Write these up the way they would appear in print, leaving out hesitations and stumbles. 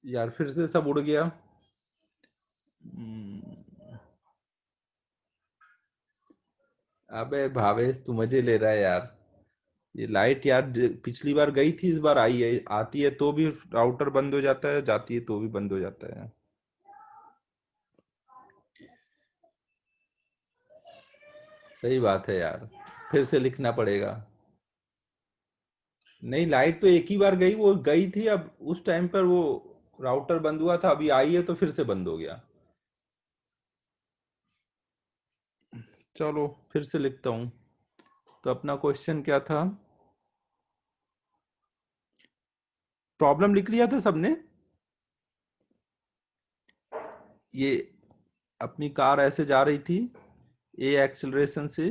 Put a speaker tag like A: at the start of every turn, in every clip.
A: यार फिर से सब उड़ गया। हम्म, अबे भावेश तू मजे ले रहा है यार। ये लाइट यार पिछली बार गई थी, इस बार आई है, आती है तो भी राउटर बंद हो जाता है, जाती है तो भी बंद हो जाता है। सही बात है यार, फिर से लिखना पड़ेगा। नहीं, लाइट तो एक ही बार गई, वो गई थी, अब उस टाइम पर वो राउटर बंद हुआ था, अभी आई है तो फिर से बंद हो गया। चलो फिर से लिखता हूँ। तो अपना क्वेश्चन क्या था? प्रॉब्लम लिख लिया था सबने? ये अपनी कार ऐसे जा रही थी ए एक्सेलरेशन से,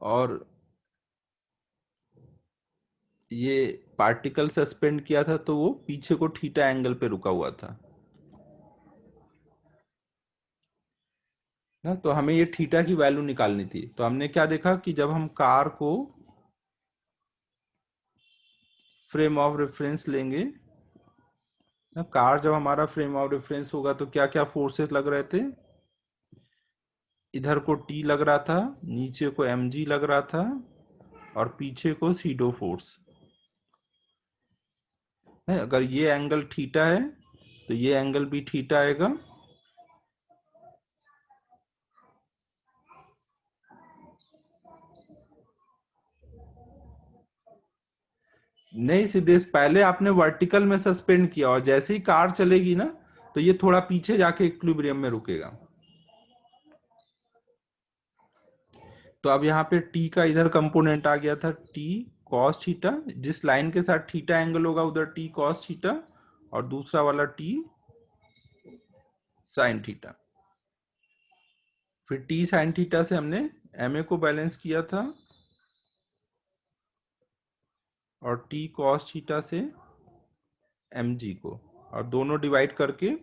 A: और ये पार्टिकल सस्पेंड किया था तो वो पीछे को थीटा एंगल पे रुका हुआ था ना। तो हमें ये थीटा की वैल्यू निकालनी थी। तो हमने क्या देखा कि जब हम कार को फ्रेम ऑफ रेफरेंस लेंगे ना, कार जब हमारा फ्रेम ऑफ रेफरेंस होगा तो क्या क्या फोर्सेस लग रहे थे? इधर को टी लग रहा था, नीचे को एम जी लग रहा था, और पीछे को सीडो फोर्स है। अगर ये एंगल थीटा है तो ये एंगल भी थीटा आएगा। नहीं सिद्धेश, पहले आपने वर्टिकल में सस्पेंड किया और जैसे ही कार चलेगी ना तो ये थोड़ा पीछे जाके इक्विलिब्रियम में रुकेगा। तो अब यहाँ पे टी का इधर कंपोनेंट आ गया था, टी कॉस थीटा, जिस लाइन के साथ थीटा एंगल होगा उधर टी कॉस थीटा, और दूसरा वाला टी साइन थीटा। फिर टी साइन थीटा से हमने एम ए को बैलेंस किया था, और टी कॉस थीटा से एम जी को, और दोनों डिवाइड करके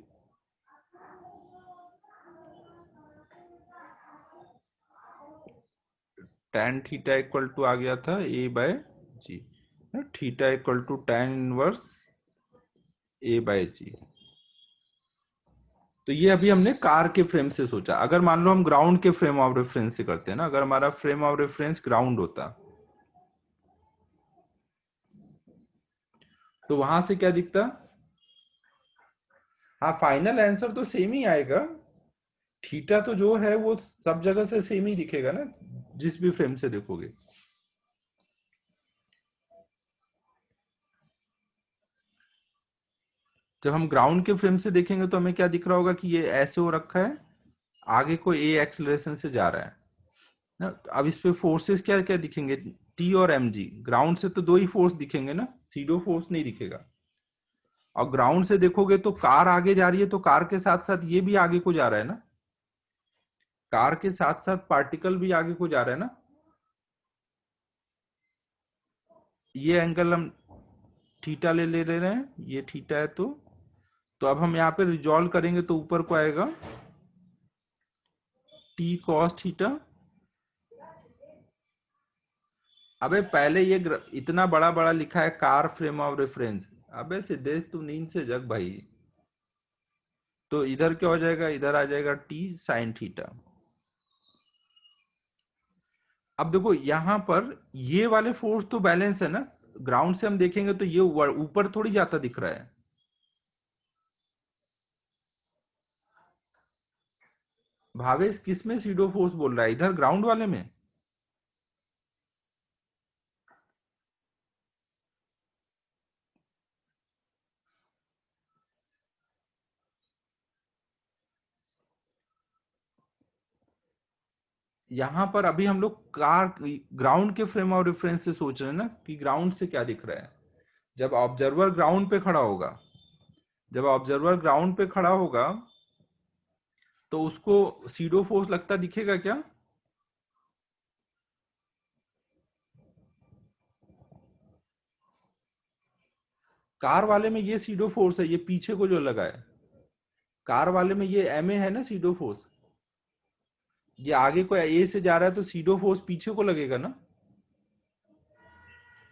A: tan थीटा इक्वल टू आ गया था A by G. Theta equal to tan inverse A by G. तो ये अभी हमने कार के फ्रेम से सोचा। अगर मान लो हम ग्राउंड के फ्रेम ऑफ रेफरेंस से करते हैं ना, अगर हमारा फ्रेम ऑफ रेफरेंस ग्राउंड होता तो वहां से क्या दिखता? हाँ, फाइनल आंसर तो सेम ही आएगा। थीटा तो जो है वो सब जगह से सेम ही दिखेगा ना, जिस भी फ्रेम से देखोगे। जब हम ग्राउंड के फ्रेम से देखेंगे तो हमें क्या दिख रहा होगा कि ये ऐसे हो रखा है, आगे को ए एक्सेलरेशन से जा रहा है ना। अब इस पे फोर्सेस क्या क्या दिखेंगे? टी और एम जी। ग्राउंड से तो दो ही फोर्स दिखेंगे ना, सीडो फोर्स नहीं दिखेगा। और ग्राउंड से देखोगे तो कार आगे जा रही है, तो कार के साथ साथ ये भी आगे को जा रहा है ना, कार के साथ साथ पार्टिकल भी आगे को जा रहा है ना। ये एंगल हम थीटा ले रहे हैं, ये थीटा है। तो अब हम यहाँ पे रिजॉल्व करेंगे तो ऊपर को आएगा टी कॉस थीटा। अबे पहले ये इतना बड़ा बड़ा लिखा है कार फ्रेम ऑफ रेफरेंस। अबे सिद्धेश तू नींद से जग भाई। तो इधर क्या हो जाएगा? इधर आ जाएगा टी साइन थीटा। अब देखो यहां पर ये वाले फोर्स तो बैलेंस है ना, ग्राउंड से हम देखेंगे तो ये ऊपर थोड़ी जाता दिख रहा है। भावेश किस में सीडो फोर्स बोल रहा है? इधर ग्राउंड वाले में? यहां पर अभी हम लोग कार ग्राउंड के फ्रेम ऑफ रेफरेंस से सोच रहे हैं ना कि ग्राउंड से क्या दिख रहा है। जब ऑब्जर्वर ग्राउंड पे खड़ा होगा, जब ऑब्जर्वर ग्राउंड पे खड़ा होगा तो उसको सीडो फोर्स लगता दिखेगा क्या? कार वाले में ये सीडो फोर्स है, ये पीछे को जो लगा है। कार वाले में ये एम ए है ना सीडो फोर्स। ये आगे को ए से जा रहा है तो सीडो फोर्स पीछे को लगेगा ना।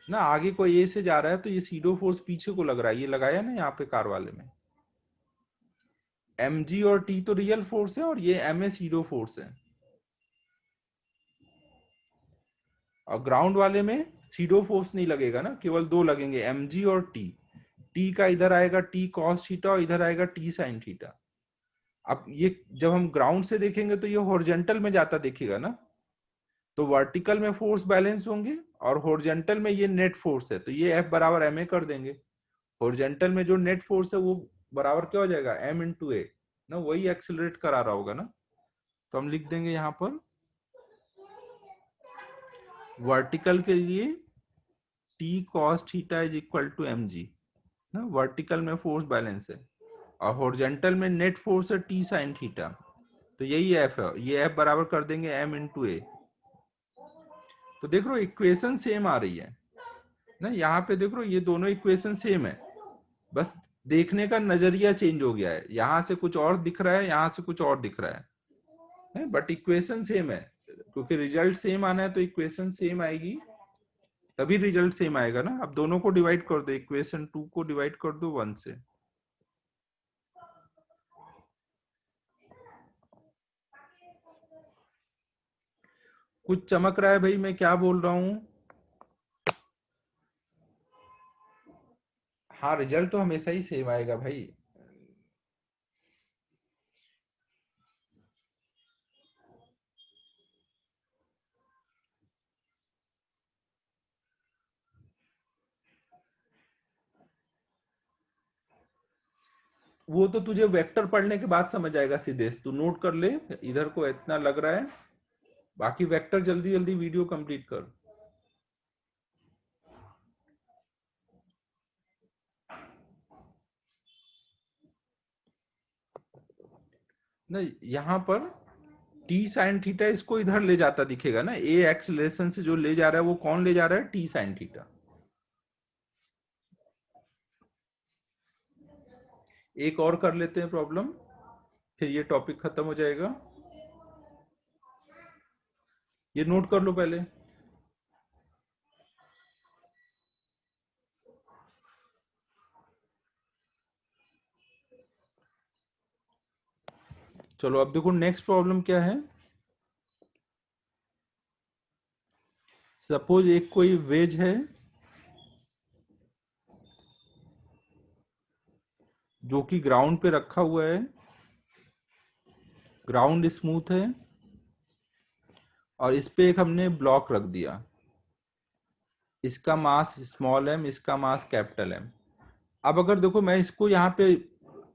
A: ना आगे कोई ए से जा रहा है तो ये सीडो फोर्स पीछे को लग रहा है, ये लगाया ना यहाँ पे कार वाले में। एम जी और टी तो रियल फोर्स है और ये एम ए सीडो फोर्स है। और ग्राउंड वाले में सीडो फोर्स नहीं लगेगा ना, केवल दो लगेंगे, एम जी और टी। टी का इधर आएगा टी कॉस थीटा और इधर आएगा टी साइन थीटा। अब ये जब हम ग्राउंड से देखेंगे तो ये हॉरिजॉन्टल में जाता दिखेगा ना, तो वर्टिकल में फोर्स बैलेंस होंगे और हॉरिजॉन्टल में ये नेट फोर्स है, तो ये एफ बराबर एम ए कर देंगे। हॉरिजॉन्टल में जो नेट फोर्स है वो बराबर क्या हो जाएगा, एम इंटू ए ना, वही एक्सेलरेट करा रहा होगा ना। तो हम लिख देंगे यहाँ पर वर्टिकल के लिए T cos theta is equal to M g ना, वर्टिकल में फोर्स बैलेंस है, और हॉरिजॉन्टल में नेट फोर्स है टी साइन थीटा, तो यही एफ है, ये एफ बराबर कर देंगे एम इंटू ए। तो देख लो इक्वेशन सेम आ रही है ना, यहाँ पे देख लो ये दोनों इक्वेशन सेम है, बस देखने का नजरिया चेंज हो गया है, यहाँ से कुछ और दिख रहा है, यहाँ से कुछ और दिख रहा है, बट इक्वेशन सेम है, क्योंकि रिजल्ट सेम आना है तो इक्वेशन सेम आएगी, तभी रिजल्ट सेम आएगा ना। अब दोनों को डिवाइड कर दो, इक्वेशन 2 को डिवाइड कर दो 1 से। कुछ चमक रहा है भाई, मैं क्या बोल रहा हूँ? हाँ, रिजल्ट तो हमेशा ही सेम आएगा भाई। वो तो तुझे वेक्टर पढ़ने के बाद समझ आएगा सीधे, तू नोट कर ले, इधर को इतना लग रहा है, बाकी वेक्टर जल्दी जल्दी वीडियो कंप्लीट कर। नहीं, यहाँ पर टी साइन थीटा इसको इधर ले जाता दिखेगा ना, ए एक्सलेशन से जो ले जा रहा है वो कौन ले जा रहा है, टी साइन थीटा। एक और कर लेते हैं प्रॉब्लम, फिर ये टॉपिक खत्म हो जाएगा। ये नोट कर लो पहले। चलो अब देखो नेक्स्ट प्रॉब्लम क्या है। सपोज एक कोई वेज है जो कि ग्राउंड पे रखा हुआ है, ग्राउंड स्मूथ है, और इस पे एक हमने ब्लॉक रख दिया, इसका मास स्मॉल एम, इसका मास कैपिटल एम। अब अगर देखो मैं इसको यहाँ पे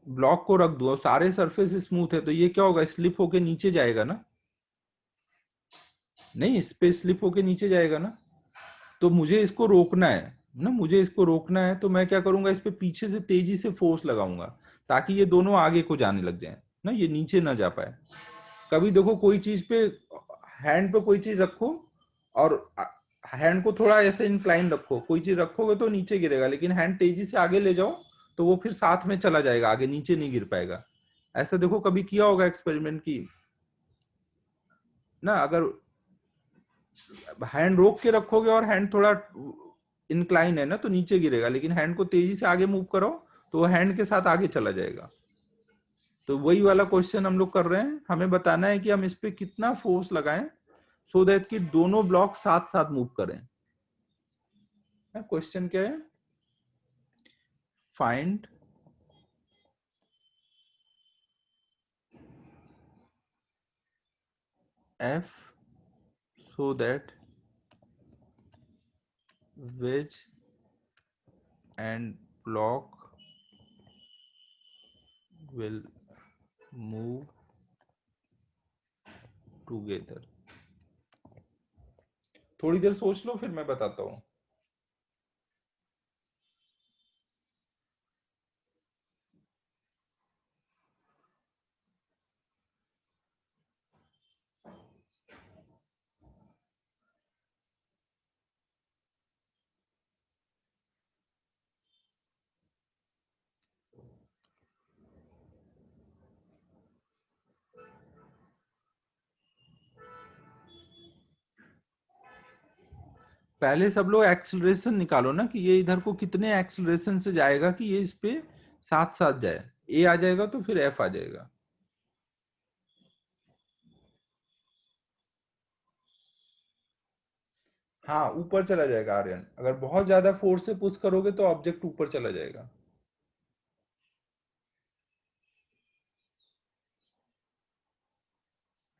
A: ब्लॉक को रख दूं और सारे सरफेस स्मूथ है, तो ये क्या होगा, स्लिप होके नीचे जाएगा ना, नहीं इस पे स्लिप होके नीचे जाएगा ना। तो मुझे इसको रोकना है ना, मुझे इसको रोकना है, तो मैं क्या करूंगा, इस पे पीछे से तेजी से फोर्स लगाऊंगा, ताकि ये दोनों आगे को जाने लग जाए ना, ये नीचे ना जा पाए। कभी देखो कोई चीज पे, हैंड पे कोई चीज रखो और हैंड को थोड़ा ऐसे इंक्लाइन रखो, कोई चीज रखोगे तो नीचे गिरेगा, लेकिन हैंड तेजी से आगे ले जाओ तो वो फिर साथ में चला जाएगा, आगे नीचे नहीं गिर पाएगा। ऐसा देखो कभी किया होगा एक्सपेरिमेंट की ना, अगर हैंड रोक के रखोगे और हैंड थोड़ा इंक्लाइन है ना तो नीचे गिरेगा, लेकिन हैंड को तेजी से आगे मूव करो तो वो हैंड के साथ आगे चला जाएगा। तो वही वाला क्वेश्चन हम लोग कर रहे हैं, हमें बताना है कि हम इस पे कितना फोर्स लगाएं सो दैट कि दोनों ब्लॉक साथ साथ मूव करें। क्वेश्चन क्या है, find F so that wedge and block will move together। थोड़ी देर सोच लो फिर मैं बताता हूँ। पहले सब लोग एक्सेलरेशन निकालो ना कि ये इधर को कितने एक्सेलरेशन से जाएगा कि ये इस पे साथ साथ जाए। ए आ जाएगा तो फिर एफ आ जाएगा। हाँ, ऊपर चला जाएगा आर्यन, अगर बहुत ज्यादा फोर्स से पुश करोगे तो ऑब्जेक्ट ऊपर चला जाएगा।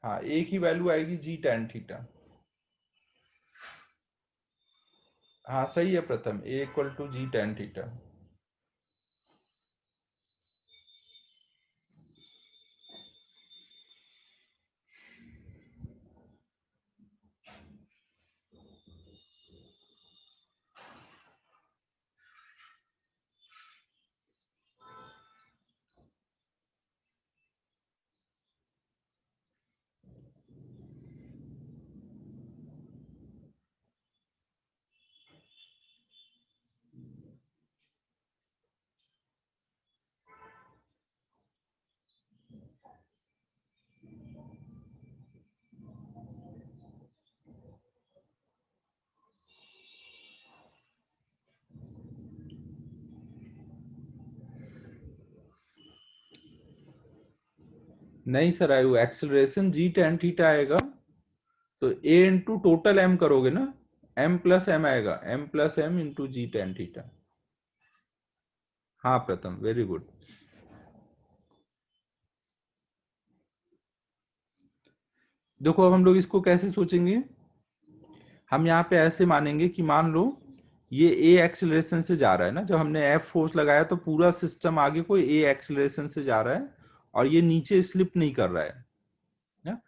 A: हाँ, एक ही वैल्यू आएगी जी टेन थीटा। हाँ सही है Pratham, A equal to G tan theta. नहीं sir Ayu, acceleration G tan theta आएगा तो ए इंटू टोटल एम करोगे ना, एम प्लस एम आएगा, M plus M into G tan theta. हाँ प्रथम, वेरी गुड। देखो अब हम लोग इसको कैसे सोचेंगे। हम यहाँ पे ऐसे मानेंगे कि मान लो ये ए एक्सेलरेशन से जा रहा है ना, जब हमने एफ फोर्स लगाया तो पूरा सिस्टम आगे को ए एक्सेलरेशन से जा रहा है और ये नीचे स्लिप नहीं कर रहा है ना,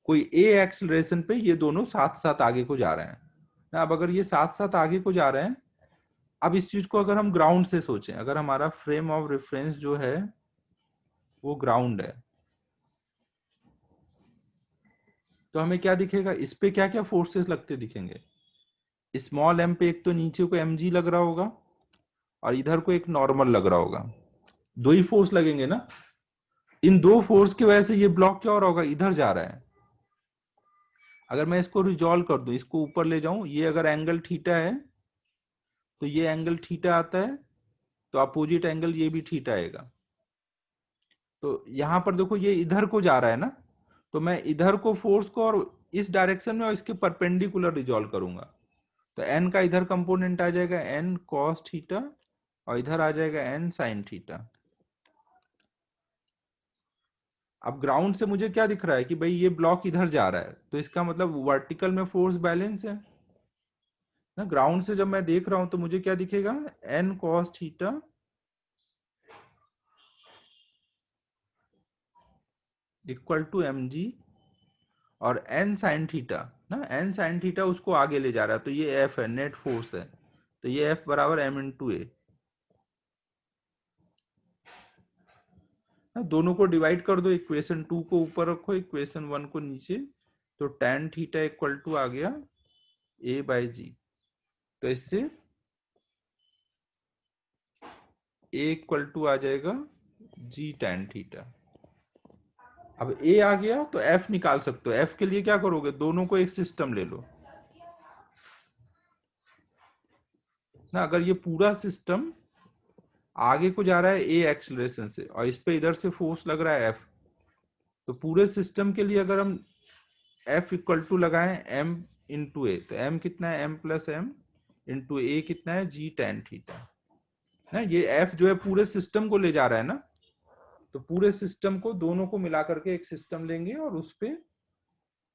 A: कोई ए एक्सेलरेशन पे ये दोनों साथ साथ आगे को जा रहे हैं ना। अब अगर ये साथ साथ आगे को जा रहे हैं, अब इस चीज को अगर हम ग्राउंड से सोचें, अगर हमारा फ्रेम ऑफ रेफरेंस जो है वो ग्राउंड है, तो हमें क्या दिखेगा, इस पे क्या क्या फोर्सेस लगते दिखेंगे। स्मॉल एम पे एक तो नीचे को एम जी लग रहा होगा और इधर को एक नॉर्मल लग रहा होगा, दो ही फोर्स लगेंगे ना। इन दो फोर्स की वजह से ये ब्लॉक क्या हो रहा होगा, इधर जा रहा है। अगर मैं इसको रिजॉल्व कर दूं, इसको ऊपर ले जाऊं, ये अगर एंगल थीटा है तो ये एंगल थीटा आता है, तो अपोजिट एंगल ये भी थीटा आएगा। तो यहां पर देखो ये इधर को जा रहा है ना, तो मैं इधर को फोर्स को और इस डायरेक्शन में और इसके परपेंडिकुलर रिजॉल्व करूंगा। तो एन का इधर कंपोनेंट आ जाएगा एन कॉस थीटा और इधर आ जाएगा एन साइन थीटा। अब ग्राउंड से मुझे क्या दिख रहा है कि भाई ये ब्लॉक इधर जा रहा है, तो इसका मतलब वर्टिकल में फोर्स बैलेंस है ना। ग्राउंड से जब मैं देख रहा हूं तो मुझे क्या दिखेगा, N cos theta equal to M g और एन साइन थीटा ना, एन साइन थीटा उसको आगे ले जा रहा है, तो ये एफ है, नेट फोर्स है, तो ये एफ बराबर एम इंटू ए। दोनों को डिवाइड कर दो, इक्वेशन टू को ऊपर रखो, इक्वेशन वन को नीचे, तो टेन थीटा इक्वल टू आ गया ए बाई जी। तो इससे ए इक्वल टू आ जाएगा जी टेन थीटा। अब ए आ गया तो एफ निकाल सकते हो, एफ के लिए क्या करोगे, दोनों को एक सिस्टम ले लो ना। अगर ये पूरा सिस्टम आगे को जा रहा है ए एक्सेलरेशन से और इस पे इधर से फोर्स लग रहा है एफ, तो पूरे सिस्टम के लिए अगर हम एफ इक्वल टू लगाएं एम इंटू ए, तो एम कितना है, एम प्लस एम इंटू ए कितना है, जी टेन थीटा ना। ये एफ जो है पूरे सिस्टम को ले जा रहा है ना, तो पूरे सिस्टम को दोनों को मिला करके एक सिस्टम लेंगे और उस पे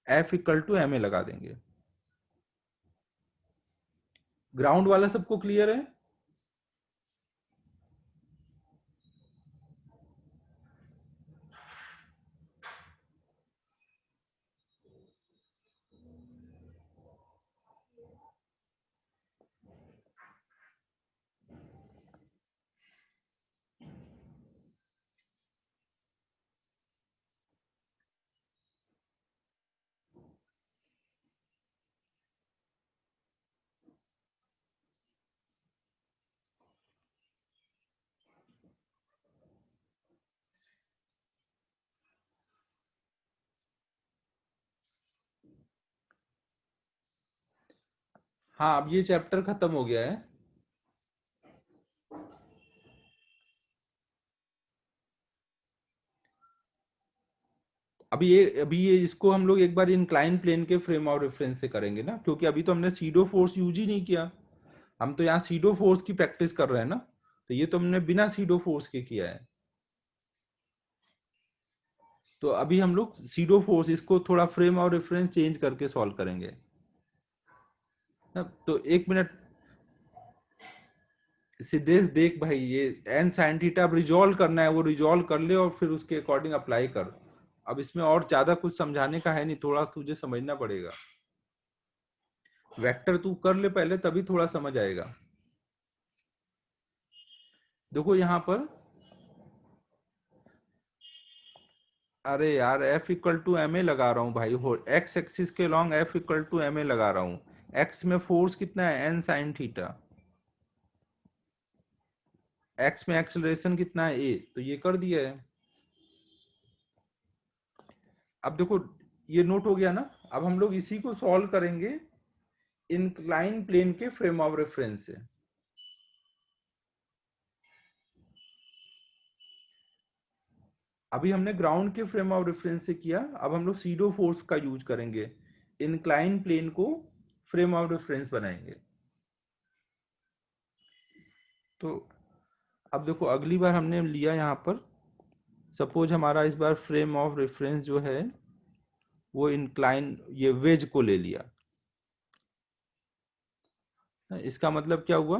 A: F equal to M a लगा देंगे। ग्राउंड वाला सबको क्लियर है। हाँ, अब ये चैप्टर खत्म हो गया है। अभी ये इसको हम लोग एक बार इंक्लाइन प्लेन के फ्रेम ऑफ रेफरेंस से करेंगे ना, क्योंकि अभी तो हमने सीडो फोर्स यूज ही नहीं किया। हम तो यहाँ सीडो फोर्स की प्रैक्टिस कर रहे हैं ना, तो ये तो हमने बिना सीडो फोर्स के किया है। तो अभी हम लोग सीडो फोर्स इसको थोड़ा फ्रेम ऑफ रेफरेंस चेंज करके सॉल्व करेंगे ना। तो एक मिनट सिद्धेश, देख भाई, ये एन साइन थीटा अब रिजॉल्व करना है, वो रिजॉल्व कर ले और फिर उसके अकॉर्डिंग अप्लाई कर। अब इसमें और ज्यादा कुछ समझाने का है नहीं, थोड़ा तुझे समझना पड़ेगा। वेक्टर तू कर ले पहले, तभी थोड़ा समझ आएगा। देखो यहाँ पर, अरे यार F equal to M a लगा रहा हूँ भाई, हो एक्स एक्सिस के long F equal to M a लगा रहा हूँ। एक्स में फोर्स कितना है, एन साइन थीटा। एक्स में एक्सेलरेशन कितना है, ए, तो ये कर दिया है। अब देखो, ये नोट हो गया ना। अब हम लोग इसी को सॉल्व करेंगे इंक्लाइन प्लेन के फ्रेम ऑफ रेफरेंस से। अभी हमने ग्राउंड के फ्रेम ऑफ रेफरेंस से किया, अब हम लोग सीडो फोर्स का यूज करेंगे, इंक्लाइन प्लेन को फ्रेम ऑफ रेफरेंस बनाएंगे। तो अब देखो, अगली बार हमने लिया यहाँ पर, सपोज हमारा इस बार फ्रेम ऑफ रेफरेंस जो है वो इंक्लाइन, ये वेज को ले लिया। इसका मतलब क्या हुआ,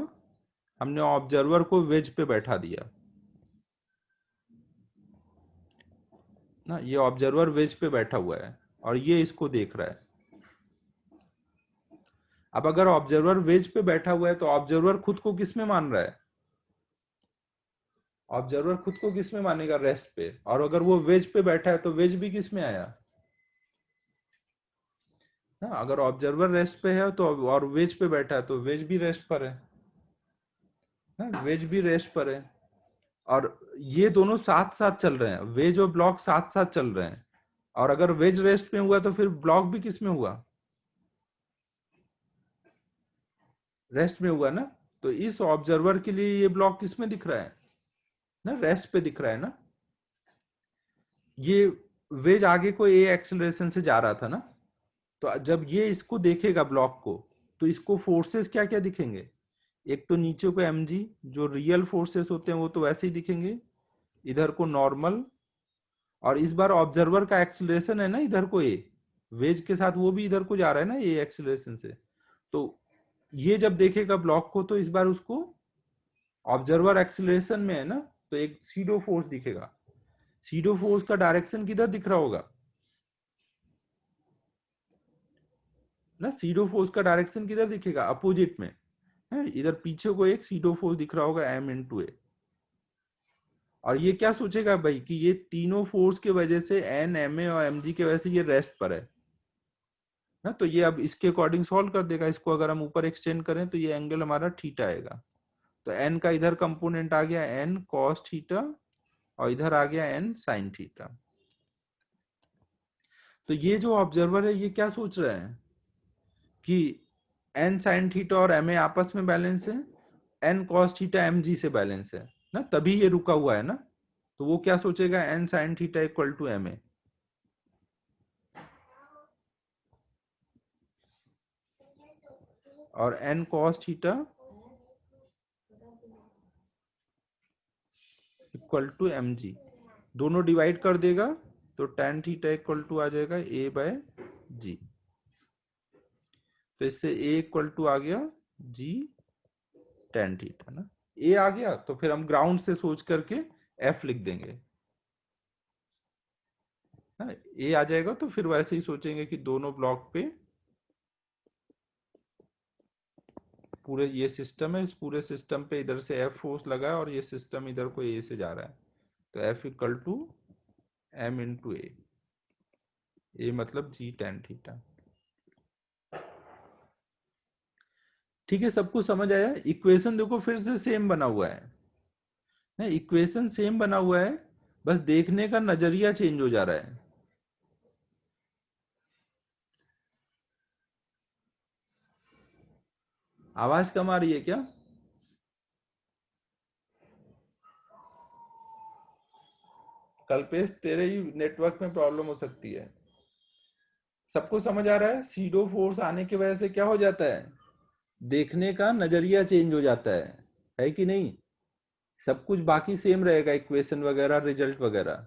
A: हमने ऑब्जर्वर को वेज पे बैठा दिया ना। ये ऑब्जर्वर वेज पे बैठा हुआ है और ये इसको देख रहा है। अब अगर ऑब्जर्वर वेज पे बैठा हुआ है तो ऑब्जर्वर खुद को किस में मान रहा है, ऑब्जर्वर खुद को किस में मानेगा, रेस्ट पे। और अगर वो वेज पे बैठा है तो वेज भी किस में आया ना। अगर ऑब्जर्वर रेस्ट पे है तो, और वेज पे बैठा है तो वेज भी रेस्ट पर है ना, वेज भी रेस्ट पर है। और ये दोनों साथ साथ चल रहे हैं, वेज और ब्लॉक साथ साथ चल रहे हैं। और अगर वेज रेस्ट में हुआ तो फिर ब्लॉक भी किस में हुआ, रेस्ट में हुआ ना। तो इस ऑब्जर्वर के लिए ये ब्लॉक किस में दिख रहा है ना, रेस्ट पे दिख रहा है ना। ये वेज आगे को ए एक्सेलरेशन से जा रहा था ना। तो जब ये इसको देखेगा ब्लॉक को, तो इसको फोर्सेस क्या क्या दिखेंगे, एक तो नीचे को mg, जो रियल फोर्सेस होते हैं वो तो वैसे ही दिखेंगे, इधर को नॉर्मल, और इस बार ऑब्जर्वर का एक्सेलरेशन है ना इधर को ए, वेज के साथ वो भी इधर को जा रहा है ना ए एक्सेलरेशन से। तो ये जब देखेगा ब्लॉक को तो इस बार उसको ऑब्जर्वर एक्सेलरेशन में है ना, तो एक सीडो फोर्स दिखेगा। सीडो फोर्स का डायरेक्शन किधर दिख रहा होगा ना, सीडो फोर्स का डायरेक्शन किधर दिखेगा, अपोजिट में है। इधर पीछे को एक सीडो फोर्स दिख रहा होगा m इंटू ए। और ये क्या सोचेगा भाई कि ये तीनों फोर्स के वजह से एन, एम ए और एम जी के वजह से ये रेस्ट पर है ना। तो ये अब इसके अकॉर्डिंग सॉल्व कर देगा। इसको अगर हम ऊपर एक्सटेंड करें तो ये एंगल हमारा थीटा आएगा। तो एन का इधर कंपोनेंट आ गया एन कॉस थीटा, और इधर आ गया एन साइन थीटा। तो ये जो ऑब्जर्वर है ये क्या सोच रहा है कि एन साइन थीटा और एम ए आपस में बैलेंस है, N cos theta m g से बैलेंस है ना, तभी ये रुका हुआ है ना। तो वो क्या सोचेगा, N sine theta equal to M A, और N cos theta equal to M G. दोनों डिवाइड कर देगा तो टेन थीटा इक्वल टू आ जाएगा ए बाय जी। तो इससे ए इक्वल टू आ गया जी टेन थीटा ना। ए आ गया तो फिर हम ग्राउंड से सोच करके एफ लिख देंगे ना। ए आ जाएगा तो फिर वैसे ही सोचेंगे कि दोनों ब्लॉक पे पूरे ये सिस्टम है, इस पूरे सिस्टम पे इधर से एफ फोर्स लगा है और ये सिस्टम इधर को ए से जा रहा है। तो F equal to M into A मतलब जी टेन थीटा। ठीक है, सबको समझ आया। इक्वेशन देखो फिर से सेम बना हुआ है ना, इक्वेशन सेम बना हुआ है, बस देखने का नजरिया चेंज हो जा रहा है। आवाज कम आ रही है क्या? कल्पेश, तेरे ही नेटवर्क में प्रॉब्लम हो सकती है। सबको समझ आ रहा है? सीडो फोर्स आने की वजह से क्या हो जाता है, देखने का नजरिया चेंज हो जाता है कि नहीं? सब कुछ बाकी सेम रहेगा, इक्वेशन वगैरह, रिजल्ट वगैरह।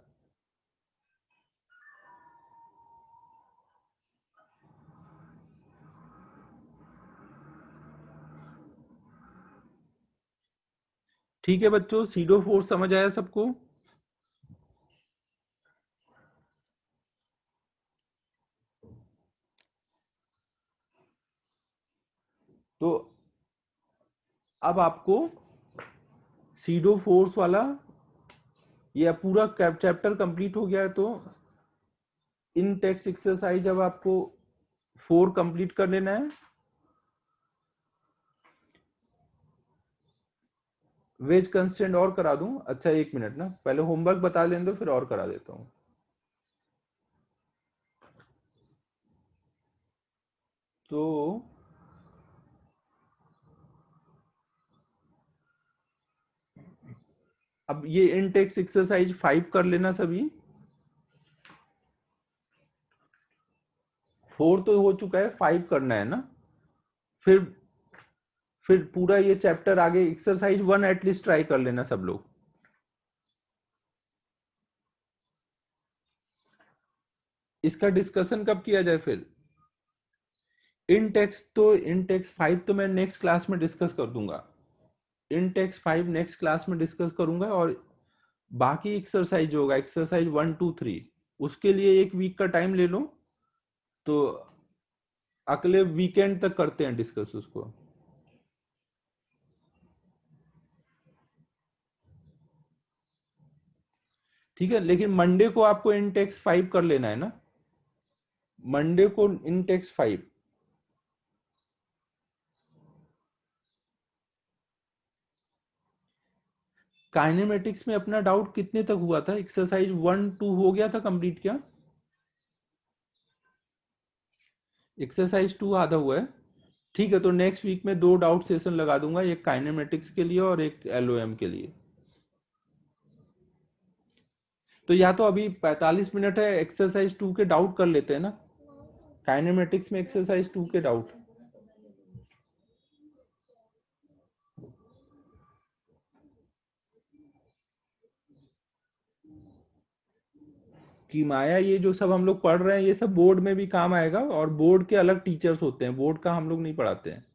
A: ठीक है बच्चों, सीडो फोर्स समझ आया सबको? तो अब आपको सीडो फोर्स वाला ये पूरा चैप्टर कंप्लीट हो गया है। तो इन टेक्स्ट एक्सरसाइज अब आपको 4 कंप्लीट कर लेना है। वेज कंस्टेंट और करा दूं? अच्छा, एक मिनट ना, पहले होमवर्क बता लेने दो, फिर और करा देता हूं। तो अब ये इनटेक्स एक्सरसाइज 5 कर लेना सभी। 4 तो हो चुका है, 5 करना है ना। फिर फिर पूरा ये चैप्टर आगे एक्सरसाइज 1 एटलीस्ट ट्राई कर लेना सब लोग। इसका डिस्कशन कब किया जाए फिर? इन टेक्स्ट 5 तो मैं नेक्स्ट क्लास में डिस्कस कर दूंगा। इन टेक्स्ट 5 नेक्स्ट क्लास में डिस्कस करूंगा। और बाकी एक्सरसाइज होगा, एक्सरसाइज 1 2 3, उसके लिए एक वीक का टाइम ले लो। तो अगले वीकेंड तक करते हैं डिस्कस उसको। ठीक है, लेकिन मंडे को आपको इनटेक्स 5 कर लेना है ना। मंडे को इनटेक्स 5। काइनेमेटिक्स में अपना डाउट कितने तक हुआ था? एक्सरसाइज 1 2 हो गया था कंप्लीट क्या? एक्सरसाइज 2 आधा हुआ है। ठीक है, तो नेक्स्ट वीक में 2 डाउट सेशन लगा दूंगा, एक काइनेमेटिक्स के लिए और एक एलओएम के लिए। तो या तो अभी 45 मिनट है, एक्सरसाइज 2 के डाउट कर लेते हैं ना। काइनेमेटिक्स में एक्सरसाइज 2 के डाउट। कि माया, ये जो सब हम लोग पढ़ रहे हैं ये सब बोर्ड में भी काम आएगा, और बोर्ड के अलग टीचर्स होते हैं, बोर्ड का हम लोग नहीं पढ़ाते हैं।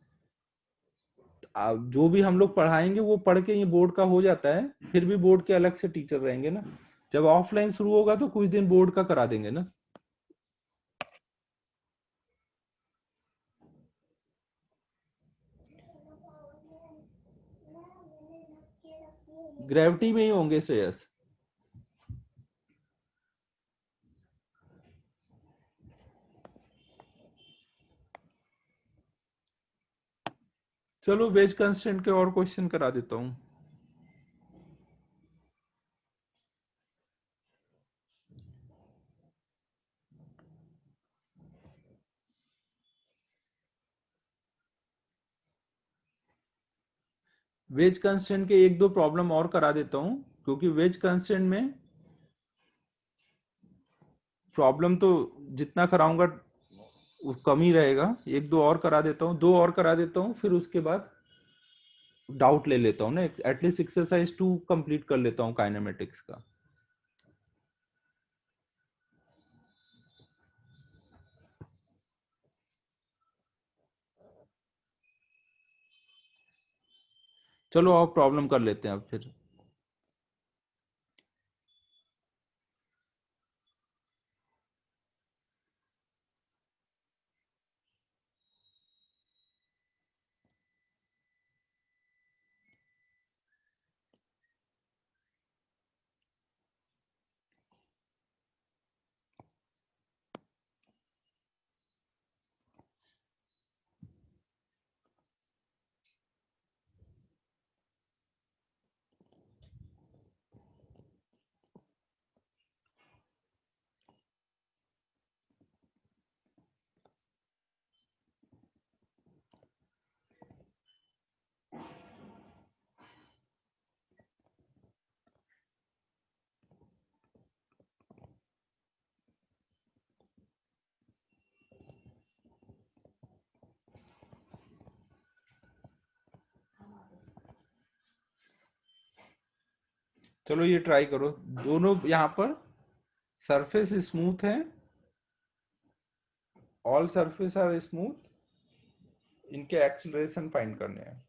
A: जो भी हम लोग पढ़ाएंगे वो पढ़ के ये बोर्ड का हो जाता है, फिर भी बोर्ड के अलग से टीचर रहेंगे ना। जब ऑफलाइन शुरू होगा तो कुछ दिन बोर्ड का करा देंगे ना। ग्रेविटी में ही होंगे श्रेयस। चलो वेज कंस्टेंट के और क्वेश्चन करा देता हूँ। वेज कंस्टेंट के एक दो प्रॉब्लम और करा देता हूँ, क्योंकि वेज कंस्टेंट में प्रॉब्लम तो जितना कराऊंगा वो कम ही रहेगा। एक दो और करा देता हूँ, 2 और करा देता हूँ, फिर उसके बाद डाउट ले लेता हूँ ना। एटलीस्ट एक्सरसाइज 2 कंप्लीट कर लेता हूँ काइनेमेटिक्स का। चलो और प्रॉब्लम कर लेते हैं अब फिर। चलो ये ट्राई करो, दोनों यहाँ पर सरफेस स्मूथ है, ऑल सरफेस आर स्मूथ, इनके एक्सीलरेशन फाइंड करने हैं।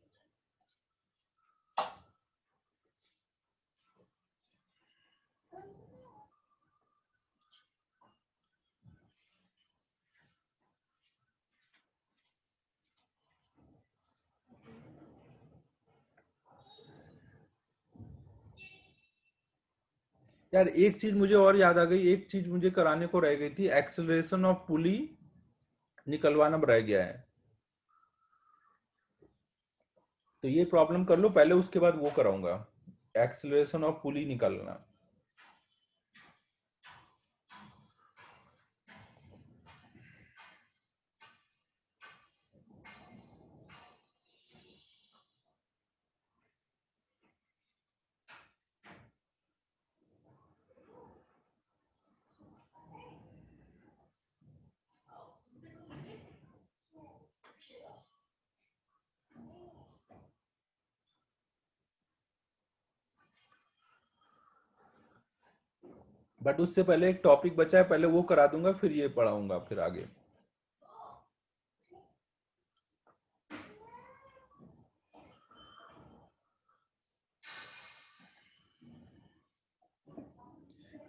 A: यार एक चीज मुझे और याद आ गई, एक चीज मुझे कराने को रह गई थी, एक्सेलरेशन ऑफ पुली निकलवाना रह गया है, तो ये प्रॉब्लम कर लो पहले, उसके बाद वो कराऊंगा, एक्सेलरेशन ऑफ पुली निकालना। बट उससे पहले एक टॉपिक बचा है, पहले वो करा दूंगा, फिर ये पढ़ाऊंगा फिर आगे।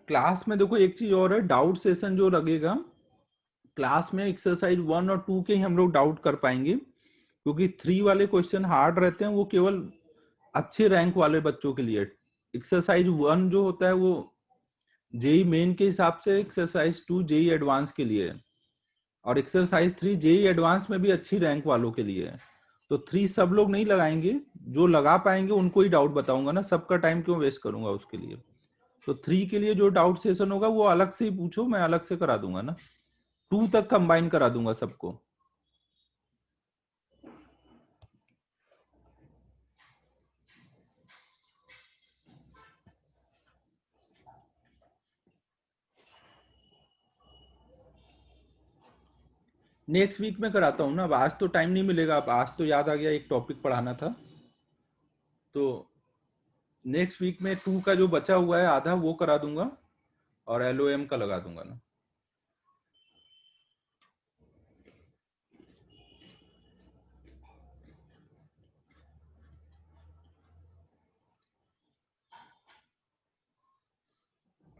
A: क्लास में देखो एक चीज और है, डाउट सेशन जो लगेगा क्लास में, एक्सरसाइज 1 और 2 के ही हम लोग डाउट कर पाएंगे, क्योंकि 3 वाले क्वेश्चन हार्ड रहते हैं, वो केवल अच्छे रैंक वाले बच्चों के लिए। एक्सरसाइज 1 जो होता है वो जेई मेन के हिसाब से, एक्सरसाइज 2 जेई एडवांस के लिए है, और एक्सरसाइज 3 जेई एडवांस में भी अच्छी रैंक वालों के लिए है। तो 3 सब लोग नहीं लगाएंगे, जो लगा पाएंगे उनको ही डाउट बताऊंगा ना, सबका टाइम क्यों वेस्ट करूंगा उसके लिए। तो 3 के लिए जो डाउट सेशन होगा वो अलग से ही पूछो, मैं अलग से करा दूंगा ना, 2 तक कंबाइन करा दूंगा सबको। नेक्स्ट वीक में कराता हूँ ना, अब आज तो टाइम नहीं मिलेगा, अब आज तो याद आ गया एक टॉपिक पढ़ाना था, तो नेक्स्ट वीक में 2 का जो बचा हुआ है आधा वो करा दूंगा, और एलओएम का लगा दूंगा ना।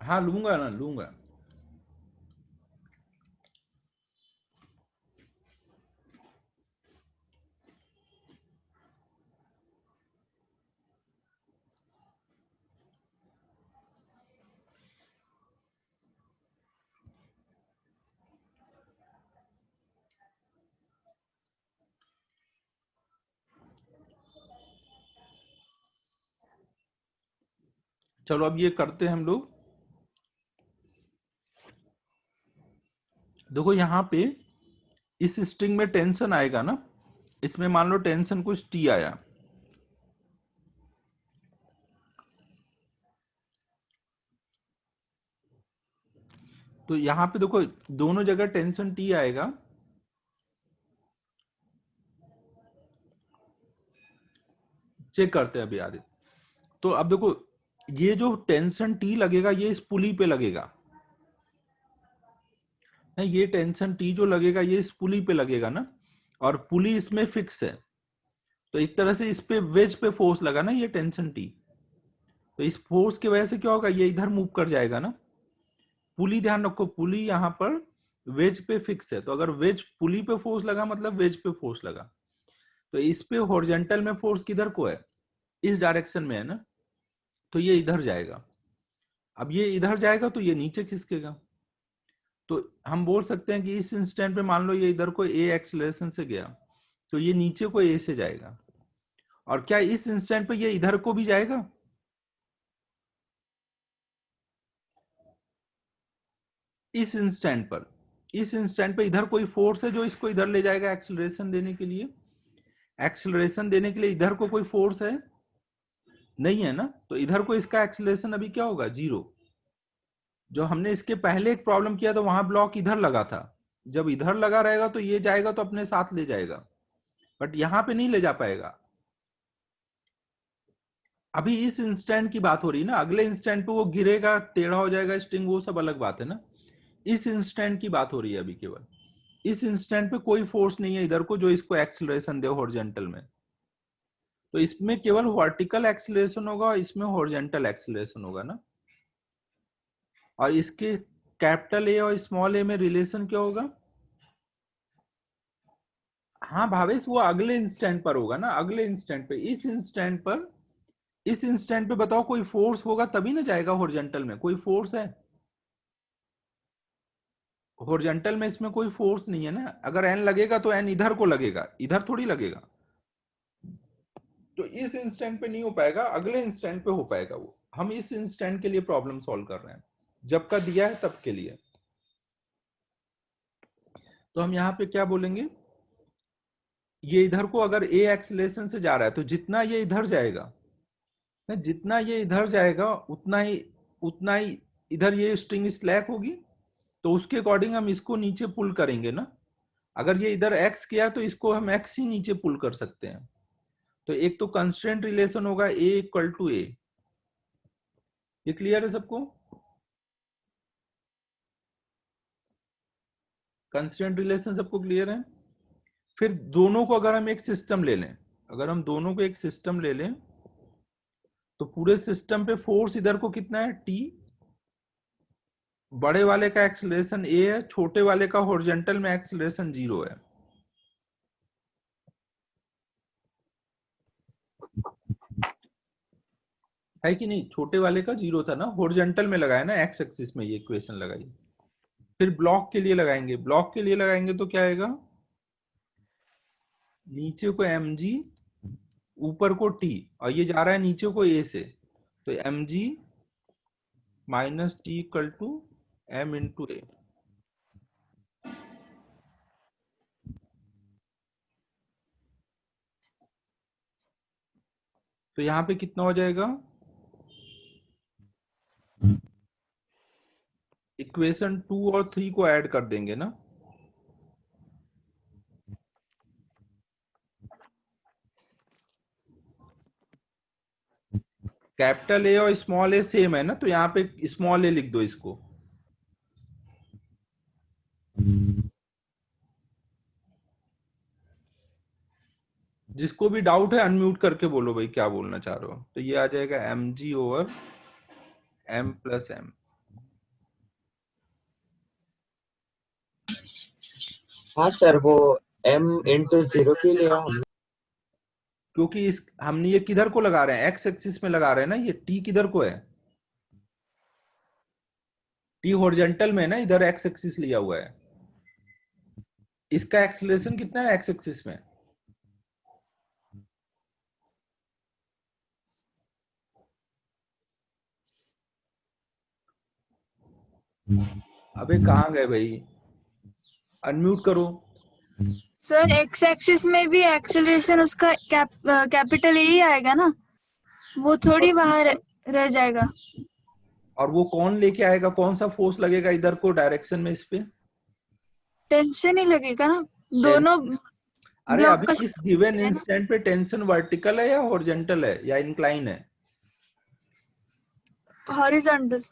A: हाँ लूंगा ना, लूंगा। चलो अब ये करते हैं हम लोग। देखो यहाँ पे इस स्ट्रिंग में टेंशन आएगा ना, इसमें मान लो टेंशन कुछ टी आया, तो यहाँ पे देखो दोनों जगह टेंशन टी आएगा, चेक करते हैं अभी आगे। तो अब देखो ये जो टेंशन टी लगेगा ये इस पुली पे लगेगा, नहीं ये टेंशन टी जो लगेगा ये इस पुली पे लगेगा ना, और पुली इसमें फिक्स है, तो एक तरह से इस पे वेज पे फोर्स लगा ना ये टेंशन टी, तो इस फोर्स की वजह से क्या होगा, ये इधर मूव कर जाएगा ना। पुली ध्यान रखो, पुली यहाँ पर वेज पे फिक्स है, तो अगर वेज पुली पे फोर्स लगा मतलब वेज पे फोर्स लगा, तो इस पे हॉरिजॉन्टल में फोर्स किधर को है, इस डायरेक्शन में है ना, तो ये इधर जाएगा। अब ये इधर जाएगा तो ये नीचे खिसकेगा, तो हम बोल सकते हैं कि इस इंस्टेंट पे मान लो ये इधर को ए एक्सेलरेशन से गया, तो ये नीचे को ए से जाएगा, और क्या इस इंस्टेंट पे ये इधर को भी जाएगा, इस इंस्टेंट पर, इस इंस्टेंट पे इधर कोई फोर्स है जो इसको इधर ले जाएगा एक्सेलरेशन देने के लिए, एक्सेलरेशन देने के लिए इधर को कोई फोर्स है नहीं है ना, तो इधर को इसका एक्सेलरेशन अभी क्या होगा, 0। जो हमने इसके पहले एक प्रॉब्लम किया तो वहां ब्लॉक इधर लगा था, जब इधर लगा रहेगा तो ये जाएगा तो अपने साथ ले जाएगा, बट यहां पे नहीं ले जा पाएगा। अभी इस इंस्टेंट की बात हो रही है ना, अगले इंस्टेंट पे वो गिरेगा, टेढ़ा हो जाएगा स्ट्रिंग, वो सब अलग बात है ना। इस इंस्टेंट की बात हो रही है अभी केवल। इस इंस्टेंट पे कोई फोर्स नहीं है इधर को जो इसको एक्सेलरेशन दे हॉरिजॉन्टल में। तो इसमें केवल वर्टिकल एक्सेलरेशन होगा और इसमें हॉरिजॉन्टल एक्सेलरेशन होगा ना। और इसके कैपिटल ए और स्मॉल ए में रिलेशन क्या होगा? हाँ भावेश, वो अगले इंस्टेंट पर होगा ना, अगले इंस्टेंट पे। इस इंस्टेंट पे बताओ कोई फोर्स होगा तभी ना जाएगा हॉरिजॉन्टल में। कोई फोर्स है हॉरिजॉन्टल में? इसमें कोई फोर्स नहीं है ना। अगर एन लगेगा तो एन इधर को लगेगा, इधर थोड़ी लगेगा। तो इस इंस्टेंट पे नहीं हो पाएगा, अगले इंस्टेंट पे हो पाएगा वो। हम इस इंस्टेंट के लिए प्रॉब्लम सॉल्व कर रहे हैं, जब का दिया है तब के लिए। तो हम यहाँ पे क्या बोलेंगे, ये इधर को अगर ए एक्सेलरेशन से जा रहा है तो जितना ये इधर जाएगा, जितना ये इधर जाएगा उतना ही इधर ये स्ट्रिंग स्लैक होगी। तो उसके अकॉर्डिंग हम इसको नीचे पुल करेंगे ना। अगर ये इधर एक्स किया तो इसको हम एक्स ही नीचे पुल कर सकते हैं। तो एक तो कंस्ट्रेंट रिलेशन होगा ए इक्वल टू ए। ये क्लियर है सबको? कंस्ट्रेंट रिलेशन सबको क्लियर है? फिर दोनों को अगर हम एक सिस्टम ले लें, अगर हम दोनों को एक सिस्टम ले लें तो पूरे सिस्टम पे फोर्स इधर को कितना है, टी। बड़े वाले का एक्सेलरेशन ए है, छोटे वाले का हॉरिजॉन्टल में एक्सेलरेशन 0 है कि नहीं? छोटे वाले का 0 था ना, हॉरिजॉन्टल में लगाया ना, एक्स एक्सिस में ये इक्वेशन लगाई। फिर ब्लॉक के लिए लगाएंगे, ब्लॉक के लिए लगाएंगे तो क्या आएगा, नीचे को एम जी, ऊपर को टी, और ये जा रहा है नीचे को ए से। तो M G minus T equal to M into A. तो यहाँ पे कितना हो जाएगा, इक्वेशन 2 और 3 को ऐड कर देंगे ना। कैपिटल ए और स्मॉल ए सेम है ना, तो यहाँ पे स्मॉल ए लिख दो इसको। जिसको भी डाउट है अनम्यूट करके बोलो भाई, क्या बोलना चाह रहे हो। तो ये आ जाएगा m g over m plus m.
B: हाँ सर, वो m/0 के लिए हम
A: क्योंकि इस हमने ये किधर को लगा रहे हैं, एक्स एक्सिस में लगा रहे हैं ना। ये टी किधर को है, टी हॉरिजॉन्टल में है ना, इधर एक्स एक्सिस लिया हुआ है। इसका एक्सेलरेशन कितना है एक्स एक्सिस में? अबे कहाँ गए भाई, अनम्यूट करो।
C: सर एक्स एक्सिस में भी एक्सेलरेशन उसका कैपिटल ए ही आएगा ना, वो थोड़ी बाहर रह जाएगा।
A: और वो कौन लेके आएगा, कौन सा फोर्स लगेगा इधर को डायरेक्शन में, इस पे
C: टेंशन ही लगेगा ना दोनों
A: अरे
C: ब्लॉक
A: अभी
C: का
A: इस गिवन
C: है ना।
A: इंस्टेंट पे टेंशन वर्टिकल है या हॉरिजॉन्टल है या इंक्लाइन है?
C: हॉरिजॉन्टल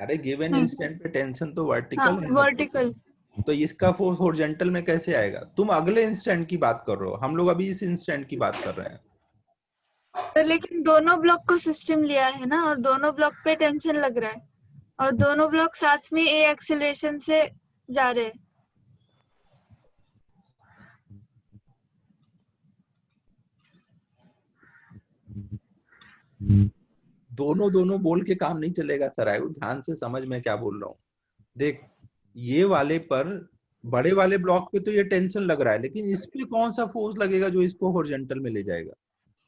A: अरे गिवन
C: नहीं,
A: इंस्टेंट पे टेंशन तो
C: हाँ
A: वर्टिकल है ना।
C: वर्टिकल।
A: तो इसका फोर्स हॉरिजॉन्टल में कैसे आएगा? तुम अगले इंस्टेंट की बात कर रहे हो, हम लोग अभी इस इंस्टेंट की बात कर रहे हैं।
C: तो लेकिन दोनों ब्लॉक को सिस्टम लिया है ना, और दोनों ब्लॉक पे टेंशन लग रहा है, और दोनों ब्लॉक साथ में ए एक्सेलरेशन से जा रहे हैं।
A: दोनों दोनों बोल के काम नहीं चलेगा सर, आयु ध्यान से समझ में क्या बोल रहा हूँ। देख, ये वाले पर बड़े वाले ब्लॉक पे तो ये टेंशन लग रहा है, लेकिन इस पे कौन सा फोर्स लगेगा जो इसको हॉरिजॉन्टल में ले जाएगा?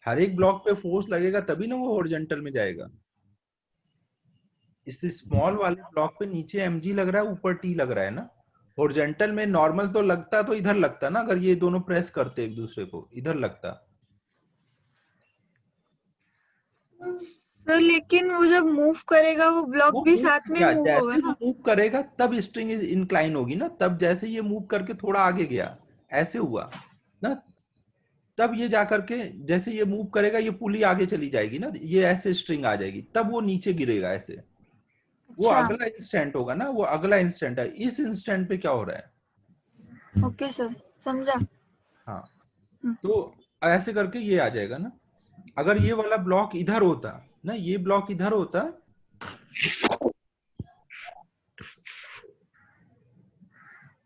A: हर एक ब्लॉक पे फोर्स लगेगा तभी ना वो हॉरिजॉन्टल में जाएगा। इस स्मॉल वाले ब्लॉक पे नीचे mg लग रहा है, ऊपर t लग रहा है ना। हॉरिजॉन्टल में नॉर्मल तो लगता तो इधर लगता ना, अगर ये दोनों प्रेस करते एक दूसरे को, इधर लगता।
C: तो लेकिन वो जब मूव करेगा वो ब्लॉक
A: वो
C: भी
A: मूव
C: साथ में
A: किया,
C: मूव होगा
A: जैसे वो
C: ना।
A: मूव करेगा तब स्ट्रिंग इंक्लाइन होगी ना। तब जैसे ये मूव करके थोड़ा आगे गया, ऐसे हुआ ना, तब ये जाकर के जैसे ये मूव करेगा, ये पुली आगे चली जाएगी ना, ये ऐसे स्ट्रिंग आ जाएगी, तब वो नीचे गिरेगा ऐसे। वो
C: अच्छा,
A: अगला इंस्टेंट होगा ना, वो अगला इंस्टेंट है। इस इंस्टेंट पे क्या हो रहा है?
C: ओके सर, समझा।
A: हाँ,
C: हम्म,
A: तो ऐसे करके ये आ जाएगा ना। अगर ये वाला ब्लॉक इधर होता ना, ये ब्लॉक इधर होता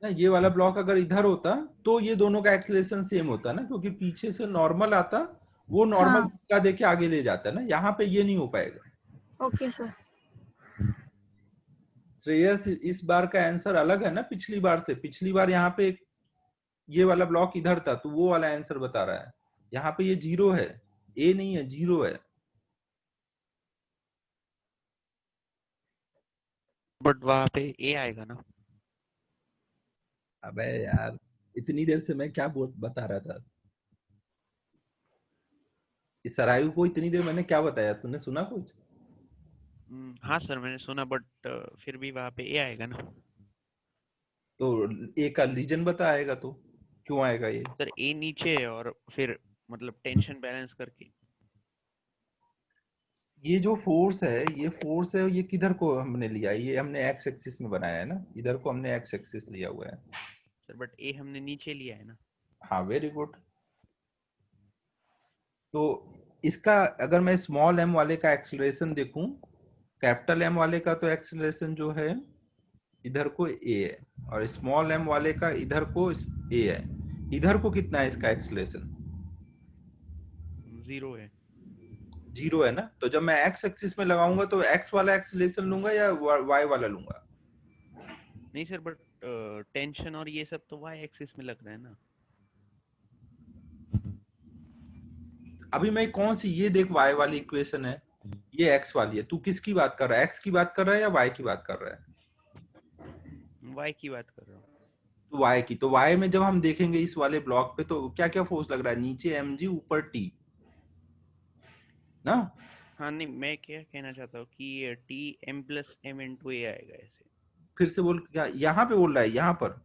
A: ना, ये वाला ब्लॉक अगर इधर होता तो ये दोनों का एक्सेलरेशन सेम होता ना, क्योंकि पीछे से नॉर्मल आता, वो नॉर्मल
C: हाँ,
A: का देके आगे ले जाता ना। यहाँ पे ये नहीं हो पाएगा।
C: Okay sir.
A: श्रेयस, इस बार का आंसर अलग है ना पिछली बार से। पिछली बार यहाँ पे ये वाला ब्लॉक इधर था, तो वो वाला आंसर बता रहा है। यहाँ पे ये 0 है, ए नहीं है, 0 है।
D: बट वहां पे ए आएगा ना।
A: अबे यार, इतनी देर से मैं क्या बता रहा था? इस सरायु को इतनी देर मैंने क्या बताया, तूने सुना कुछ?
D: हाँ सर, मैंने सुना, बट फिर भी वहां पे ए आएगा ना।
A: तो ए का रीजन बताएगा तो क्यों आएगा ये?
D: सर ए नीचे है और फिर मतलब टेंशन बैलेंस करके।
A: ये जो फोर्स है, ये फोर्स है, ये किधर को हमने लिया है? ये हमने एक्स एक्सिस में बनाया है ना, इधर को हमने एक्स एक्सिस लिया हुआ है।
D: सर बट ए हमने नीचे लिया है ना।
A: हाँ, वेरी गुड। तो इसका अगर मैं स्मॉल एम वाले का एक्सेलरेशन देखूं, कैपिटल एम वाले का तो एक्सेलरेशन जो है इधर को ए है, और स्मॉल एम वाले का इधर को ए है। इधर को कितना है इसका एक्सेलरेशन?
D: 0 है।
A: 0 है ना। तो जब मैं एक्स एक्सिस में लगाऊंगा तो एक्स वाला एक्सेलरेशन लूंगा या वाई वाला लूंगा?
D: नहीं सर, बट टेंशन और ये सब तो वाई एक्सिस में लग रहा है ना।
A: अभी मैं कौन सी, ये देख वाई वाली इक्वेशन है, ये एक्स वाली है। तू किसकी बात कर रहा है? एक्स की बात कर रहा है या वाई की बात कर रहा है?
D: वाई की बात कर रहा हूँ।
A: तो वाई की, तो वाई में जब हम देखेंगे इस वाले ब्लॉक पे, तो क्या क्या फोर्स लग रहा है? नीचे mg, ऊपर t ना।
D: हाँ नहीं, मैं क्या कहना चाहता हूँ कि T M plus M into A आएगा ऐसे।
A: फिर से बोल, क्या यहाँ पे बोल रहा है? यहाँ पर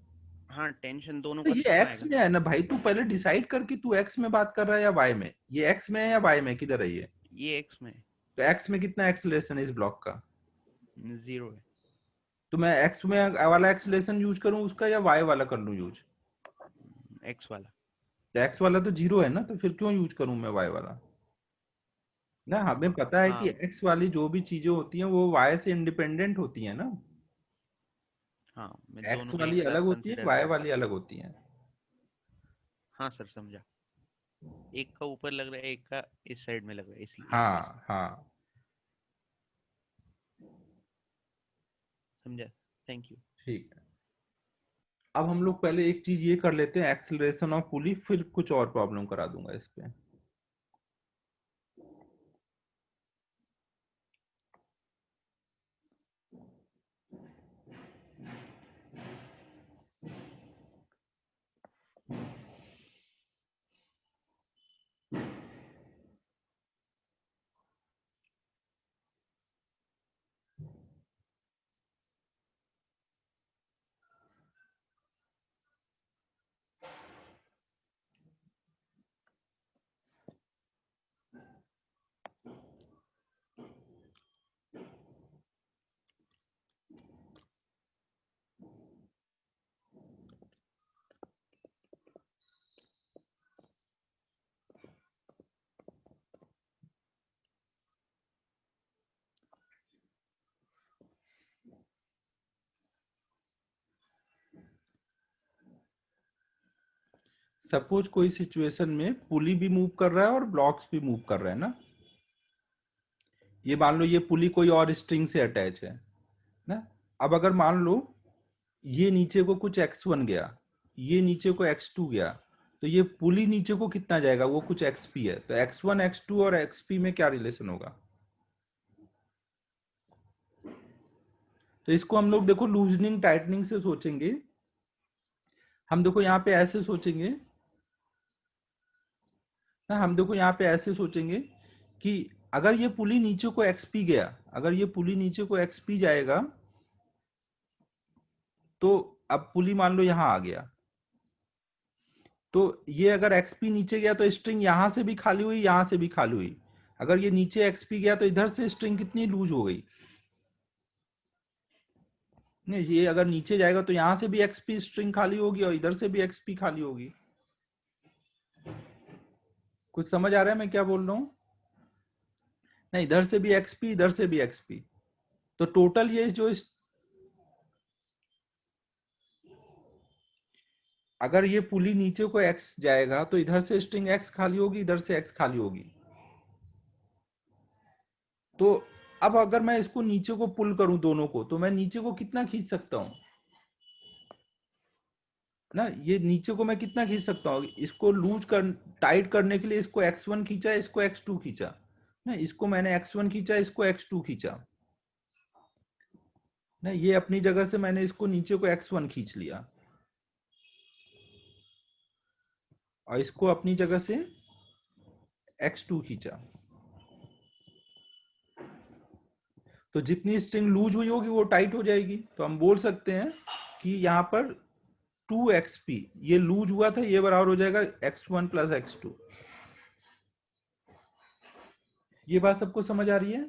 D: हाँ, टेंशन दोनों
A: तो
D: का
A: ये
D: सेम
A: एक्स
D: आएगा
A: में
D: ना।
A: है ना भाई। तू पहले डिसाइड कर कि तू एक्स में बात कर रहा है या वाई में। ये एक्स में है या वाई में, किधर है ये?
D: ये एक्स में
A: तो एक्स में कितना एक्सेलरेशन है इस ब्लॉक का?
D: 0 है।
A: तो मैं एक्स में वाला एक्सेलरेशन यूज करूं उसका, या वाई वाला कर लूं यूज?
D: एक्स वाला।
A: तो एक्स वाला तो 0 है ना, तो फिर क्यों यूज करूं मैं वाई वाला? ना, हमें पता है कि
D: हाँ
A: एक्स वाली जो भी चीजें होती हैं वो वाई से इंडिपेंडेंट होती हैं ना।
D: हाँ, मैं
A: एक्स
D: दोनों को
A: वाली
D: एक साथ
A: अलग होती है,
D: कंसिडर
A: वाई
D: कर रहा हूँ।
A: वाली अलग होती है।
D: हाँ सर, समझा। एक का ऊपर लग रहा है, एक का इस साइड में लग रहा है, इसलिए इस वजह से।
A: हाँ हाँ,
D: समझा। Thank you.
A: ठीक है। अब हम लोग पहले एक चीज ये कर लेते हैं, एक्सेलरेशन ऑफ पुली, फिर कुछ और प्रॉब्लम करा दूंगा इस पे। सपोज कोई सिचुएशन में पुली भी मूव कर रहा है और ब्लॉक्स भी मूव कर रहे हैं ना। ये मान लो ये पुली कोई और स्ट्रिंग से अटैच है ना। अब अगर मान लो ये नीचे को कुछ x1 गया, ये नीचे को x2 गया, तो ये पुली नीचे को कितना जाएगा? वो कुछ xp है। तो x1 x2 और xp में क्या रिलेशन होगा? तो इसको हम लोग देखो लूजनिंग टाइटनिंग से सोचेंगे। हम देखो यहाँ पे ऐसे सोचेंगे ना, हम देखो यहाँ पे ऐसे सोचेंगे कि अगर ये पुली नीचे को xp गया, अगर ये पुली नीचे को xp जाएगा, तो अब पुली मान लो यहाँ आ गया, तो ये अगर एक्सपी नीचे गया तो स्ट्रिंग यहां से भी खाली हुई, यहां से भी खाली हुई। अगर ये नीचे एक्सपी गया तो इधर से स्ट्रिंग कितनी लूज हो गई? नहीं, ये अगर नीचे जाएगा तो यहां से भी एक्सपी स्ट्रिंग खाली होगी और इधर से भी एक्सपी खाली होगी। कुछ समझ आ रहा है मैं क्या बोल रहा हूं? नहीं, इधर से भी एक्सपी, इधर से भी एक्सपी, तो टोटल ये जो अगर ये पुली नीचे को एक्स जाएगा तो इधर से स्ट्रिंग एक्स खाली होगी, इधर से एक्स खाली होगी। तो अब अगर मैं इसको नीचे को पुल करूं दोनों को, तो मैं नीचे को कितना खींच सकता हूं ना? ये नीचे को मैं कितना खींच सकता हूँ? इसको लूज कर टाइट करने के लिए इसको x1 खींचा, इसको x2 खींचा ना, इसको मैंने x1 खींचा, इसको x2 खींचा ना, ये अपनी जगह से मैंने इसको नीचे को x1 खींच लिया और इसको अपनी जगह से x2 खींचा। तो जितनी स्ट्रिंग लूज हुई होगी वो टाइट हो जाएगी। तो हम बोल सकते हैं कि यहाँ पर 2xp ये लूज हुआ था, ये बराबर हो जाएगा x1 प्लस x2। ये बात सबको समझ आ रही है?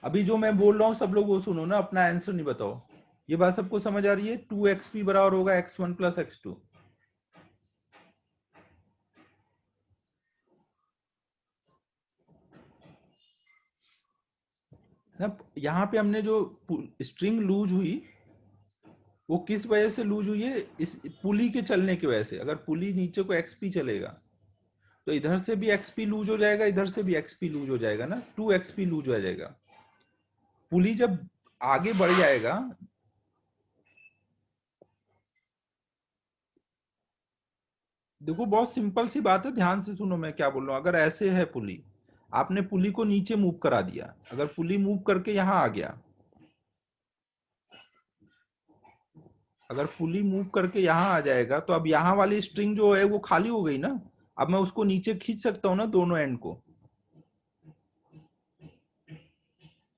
A: अभी जो मैं बोल रहा हूँ सब लोग वो सुनो ना, अपना आंसर नहीं बताओ। ये बात सबको समझ आ रही है? 2xp बराबर होगा x1 प्लस x2। यहाँ पे हमने जो स्ट्रिंग लूज हुई वो किस वजह से लूज हुई है? इस पुली के चलने की वजह से। अगर पुली नीचे को एक्सपी चलेगा तो इधर से भी एक्सपी लूज हो जाएगा, इधर से भी एक्सपी लूज हो जाएगा ना, 2xp लूज हो जाएगा। पुली जब आगे बढ़ जाएगा, देखो बहुत सिंपल सी बात है, ध्यान से सुनो मैं क्या बोल रहा हूँ। अगर ऐसे है पुली, आपने पुली को नीचे मूव करा दिया, अगर पुली मूव करके यहां आ गया, अगर पुली मूव करके यहां आ जाएगा तो अब यहां वाली स्ट्रिंग जो है वो खाली हो गई ना। अब मैं उसको नीचे खींच सकता हूं ना, दोनों एंड को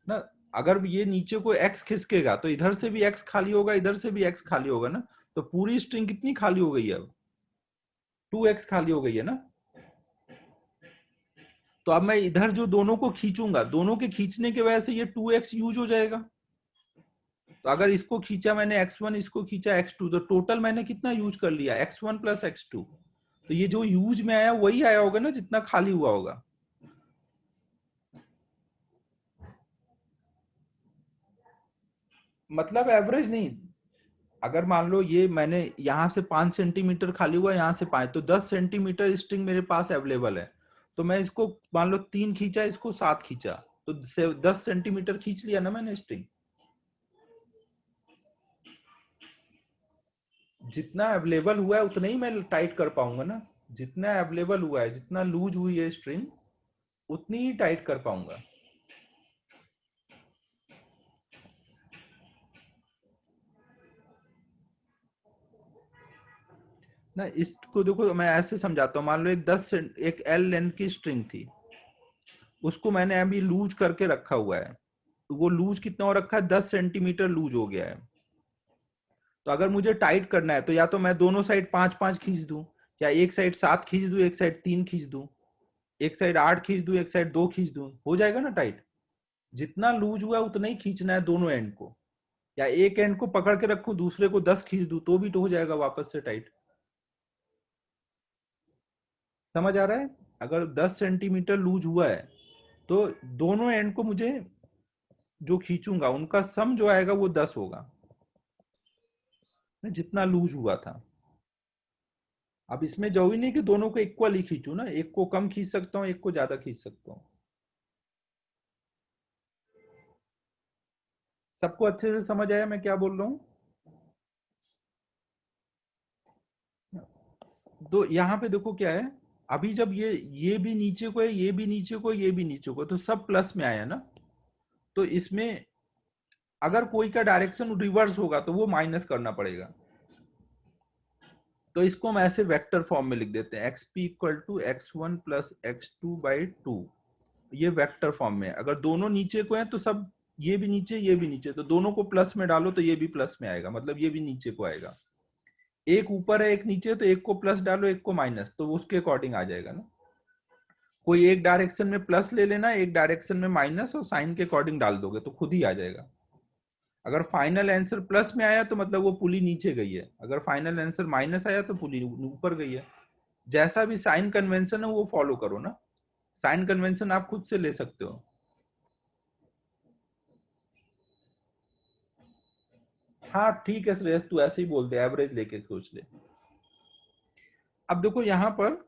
A: ना। अगर ये नीचे को x खिसकेगा तो इधर से भी x खाली होगा, इधर से भी x खाली होगा ना। तो पूरी स्ट्रिंग कितनी खाली हो गई है? अब 2x खाली हो गई है ना। तो अब मैं इधर जो दोनों को खींचूंगा, दोनों के खींचने की वजह से ये 2x यूज हो जाएगा। तो अगर इसको खींचा मैंने x1, इसको खींचा x2, तो टोटल मैंने कितना यूज कर लिया? x1 plus x2। तो ये जो यूज में आया वही आया होगा ना जितना खाली हुआ होगा। मतलब एवरेज नहीं। अगर मान लो ये मैंने यहां से 5 सेंटीमीटर खाली हुआ, यहां से 5, तो 10 सेंटीमीटर स्ट्रिंग मेरे पास अवेलेबल है। तो मैं इसको मान लो 3 खींचा, इसको 7 खींचा, तो 10 सेंटीमीटर खींच लिया ना मैंने स्ट्रिंग। जितना अवेलेबल हुआ है उतना ही मैं टाइट कर पाऊंगा ना। जितना अवेलेबल हुआ है, जितना लूज हुई है स्ट्रिंग, उतनी ही टाइट कर पाऊंगा ना। इसको देखो मैं ऐसे समझाता हूँ। मान लो एक एल लेंथ की स्ट्रिंग थी, उसको मैंने अभी लूज करके रखा हुआ है। तो वो लूज कितना हो रखा है? 10 सेंटीमीटर लूज हो गया है। तो अगर मुझे टाइट करना है तो या तो मैं दोनों साइड 5-5 खींच दूं, या एक साइड 7 खींच दूं, एक साइड 3 खींच दूं, एक साइड 8 खींच दूं, एक साइड 2 खींच दूं, हो जाएगा ना टाइट। जितना लूज हुआ है उतना ही खींचना है दोनों एंड को। या एक एंड को पकड़ के रखूं, दूसरे को 10 खींच दूं, तो भी तो हो जाएगा वापस से टाइट। समझ आ रहा है? अगर 10 सेंटीमीटर लूज हुआ है तो दोनों एंड को मुझे जो खींचूंगा उनका सम जो आएगा वो 10 होगा, जितना लूज हुआ था। अब इसमें जरूरी नहीं कि दोनों को इक्वल ही खींचू ना, एक को कम खींच सकता हूँ, एक को ज्यादा खींच सकता हूँ। सबको अच्छे से समझ आया मैं क्या बोल रहा हूँ? तो यहाँ पे देखो क्या है, अभी जब ये भी नीचे को है, ये भी नीचे को, ये भी नीचे को, तो सब प्लस में आया ना। तो इसमें अगर कोई का डायरेक्शन रिवर्स होगा तो वो माइनस करना पड़ेगा। तो इसको हम ऐसे वेक्टर फॉर्म में लिख देते हैं, xp equal to x1 plus x2/2। ये वेक्टर फॉर्म में। अगर दोनों नीचे को हैं तो सब, ये भी नीचे, ये भी नीचे, तो दोनों को प्लस में डालो तो ये भी प्लस में आएगा, मतलब ये भी नीचे को आएगा। एक ऊपर है एक नीचे, तो एक को प्लस डालो एक को माइनस, तो उसके अकॉर्डिंग आ जाएगा ना। कोई एक डायरेक्शन में प्लस ले लेना, एक डायरेक्शन में माइनस, और साइन के अकॉर्डिंग डाल दोगे तो खुद ही आ जाएगा। अगर फाइनल आंसर प्लस में आया तो मतलब वो पुली नीचे गई है, अगर फाइनल आंसर माइनस आया तो पुली ऊपर गई है। जैसा भी साइन कन्वेंशन है वो फॉलो करो ना, साइन कन्वेंशन आप खुद से ले सकते हो। हाँ ठीक है श्रेयस, तू ऐसे ही बोल दे, एवरेज लेके सोच ले। अब देखो यहां पर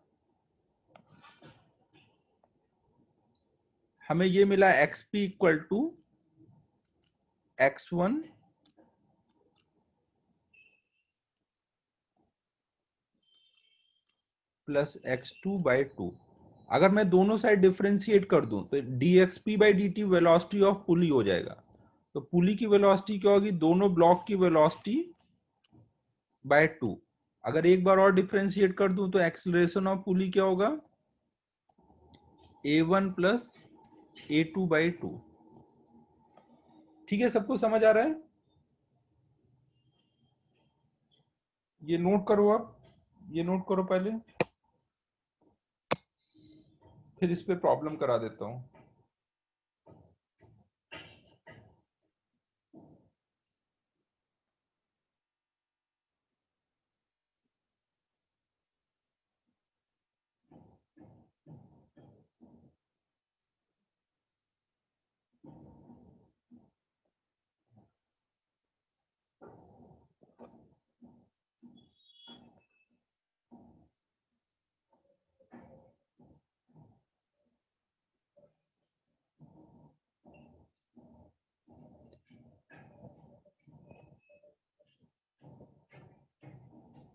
A: हमें ये मिला XP equal to x1 plus x2/2। अगर मैं दोनों साइड डिफरेंशिएट कर दूं तो dxp/dt वेलोसिटी ऑफ पुली हो जाएगा। तो पुली की वेलोसिटी क्या होगी, दोनों ब्लॉक की वेलोसिटी बाय 2। अगर एक बार और डिफरेंशिएट कर दूं तो एक्सीलरेशन ऑफ पुली क्या होगा, a1 प्लस a2/2। ठीक है, सबको समझ आ रहा है? ये नोट करो, अब ये नोट करो पहले, फिर इस पे प्रॉब्लम करा देता हूं।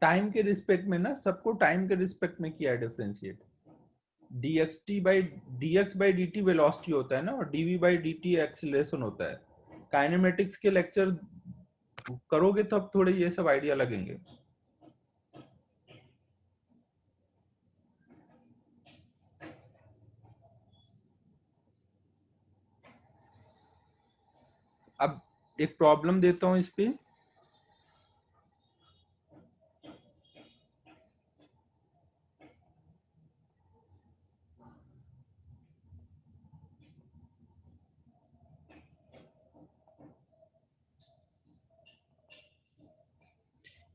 A: टाइम के रिस्पेक्ट में ना, सबको टाइम के रिस्पेक्ट में किया है डिफरेंशिएट। dx/dt वेलोसिटी होता है ना, और dv/dt एक्सीलरेशन होता है। काइनेमेटिक्स के लेक्चर करोगे तो अब थोड़े ये सब आइडिया लगेंगे। अब एक प्रॉब्लम देता हूं इस पे।